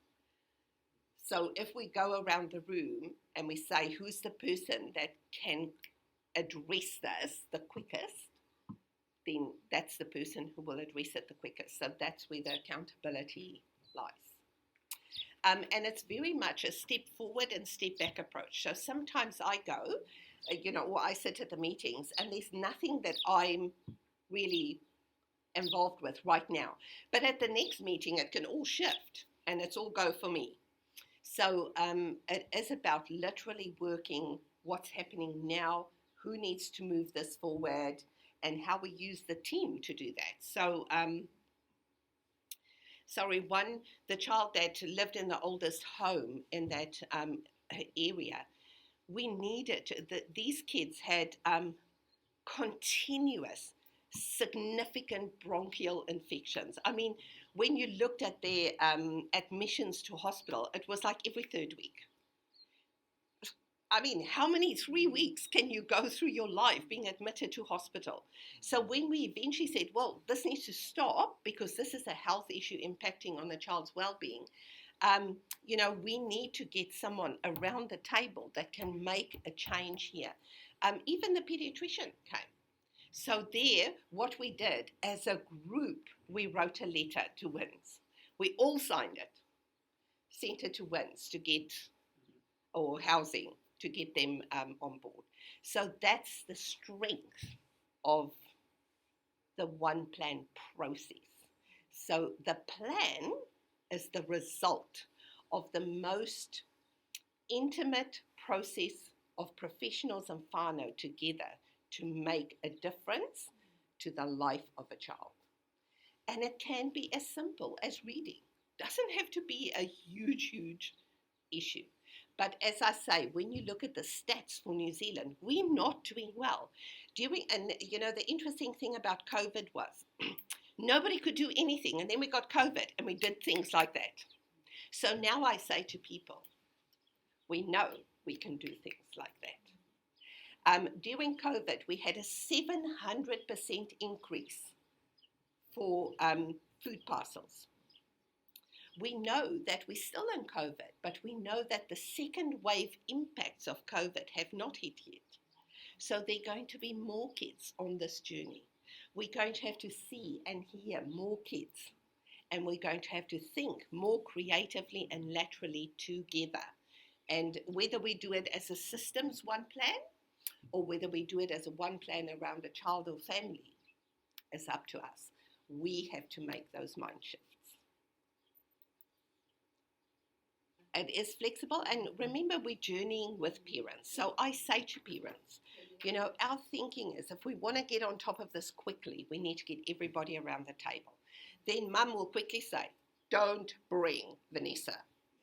S1: So if we go around the room and we say, who's the person that can address this the quickest, then that's the person who will address it the quickest. So that's where the accountability lies. And it's very much a step forward and step back approach. So sometimes I go, or I sit at the meetings and there's nothing that I'm really involved with right now. But at the next meeting, it can all shift and it's all go for me. So it is about literally working what's happening now, who needs to move this forward, and how we use the team to do that. So, the child that lived in the oldest home in that area, we needed, these kids had continuous, significant bronchial infections. I mean, when you looked at their admissions to hospital, it was like every 3rd week. I mean, how many 3 weeks can you go through your life being admitted to hospital? So when we eventually said, well, this needs to stop because this is a health issue impacting on the child's well-being, we need to get someone around the table that can make a change here. Even the pediatrician came. So there, what we did as a group, we wrote a letter to WINS. We all signed it. centre to wins to get, or housing to get them on board. So that's the strength of the one plan process. So the plan is the result of the most intimate process of professionals and whānau together to make a difference to the life of a child. And it can be as simple as reading. Doesn't have to be a huge, huge issue. But as I say, when you look at the stats for New Zealand, we're not doing well. And you know, the interesting thing about COVID was nobody could do anything. And then we got COVID and we did things like that. So now I say to people, we know we can do things like that. During COVID, we had a 700% increase for food parcels. We know that we're still in COVID, but we know that the second wave impacts of COVID have not hit yet. So there are going to be more kids on this journey. We're going to have to see and hear more kids, and we're going to have to think more creatively and laterally together. And whether we do it as a systems one plan, or whether we do it as a one plan around a child or family, is up to us. We have to make those mind shifts. It is flexible, and remember, we're journeying with parents. So I say to parents, you know, our thinking is if we want to get on top of this quickly, we need to get everybody around the table. Then mum will quickly say, don't bring Vanessa.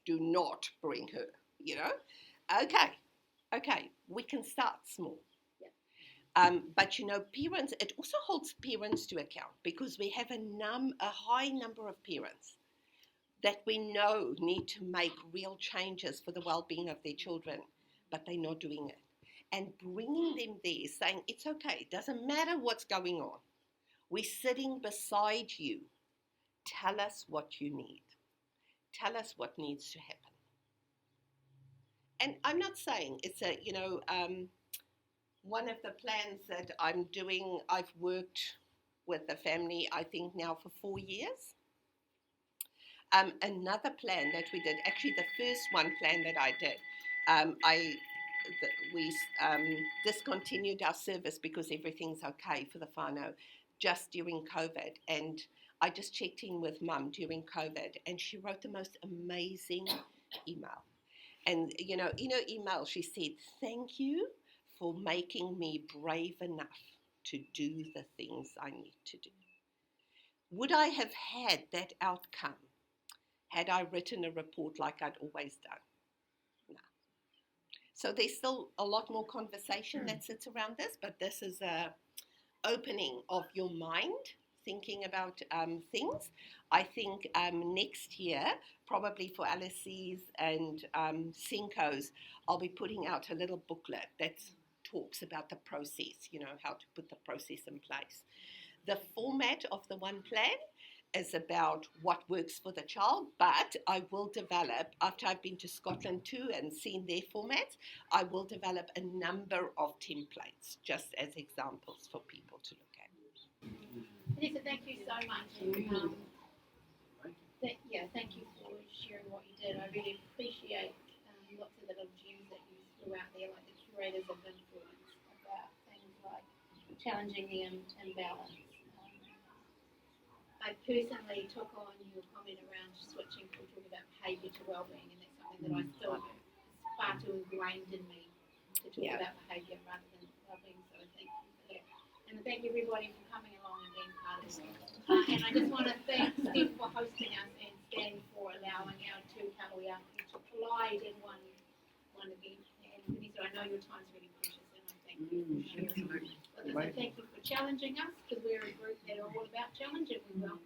S1: Do not bring her, you know. Okay, we can start small. But, you know, parents, it also holds parents to account because we have a high number of parents that we know need to make real changes for the well-being of their children, but they're not doing it. And bringing them there, saying, it's okay, it doesn't matter what's going on. We're sitting beside you. Tell us what you need. Tell us what needs to happen. And I'm not saying it's a, you know, one of the plans that I'm doing, I've worked with the family, I think now for 4 years. Another plan that we did, actually the first one plan that I did, we discontinued our service because everything's okay for the whānau just during COVID. And I just checked in with mum during COVID, and she wrote the most amazing email. And, you know, in her email, she said, thank you for making me brave enough to do the things I need to do. Would I have had that outcome had I written a report like I'd always done? No. So there's still a lot more conversation that sits around this, but this is a opening of your mind, thinking about things. I think next year, probably for LSCs and Syncos, I'll be putting out a little booklet that talks about the process, you know, how to put the process in place. The format of the one plan is about what works for the child, but I will develop, after I've been to Scotland too and seen their formats, I will develop a number of templates just as examples for people to look at.
S4: Vanessa, thank you so much. Thank you for sharing what you did. I really appreciate lots of the little gems that you threw out there, like the curators of influence, about things like challenging the imbalance. I personally took on your comment around switching from talking about behaviour to wellbeing, and that's something that I still do. It's far too ingrained in me to talk about behaviour rather than wellbeing, so thank you for that. And thank everybody for coming along and being part of it. And I just want to thank Steph for hosting us and Stan for allowing our two kahoiaki to collide in one event. And Vanessa, I know your time's really precious, and I thank you for sharing.
S5: Absolutely.
S4: So thank you for challenging us, because we're a group that are all about challenge, and we welcome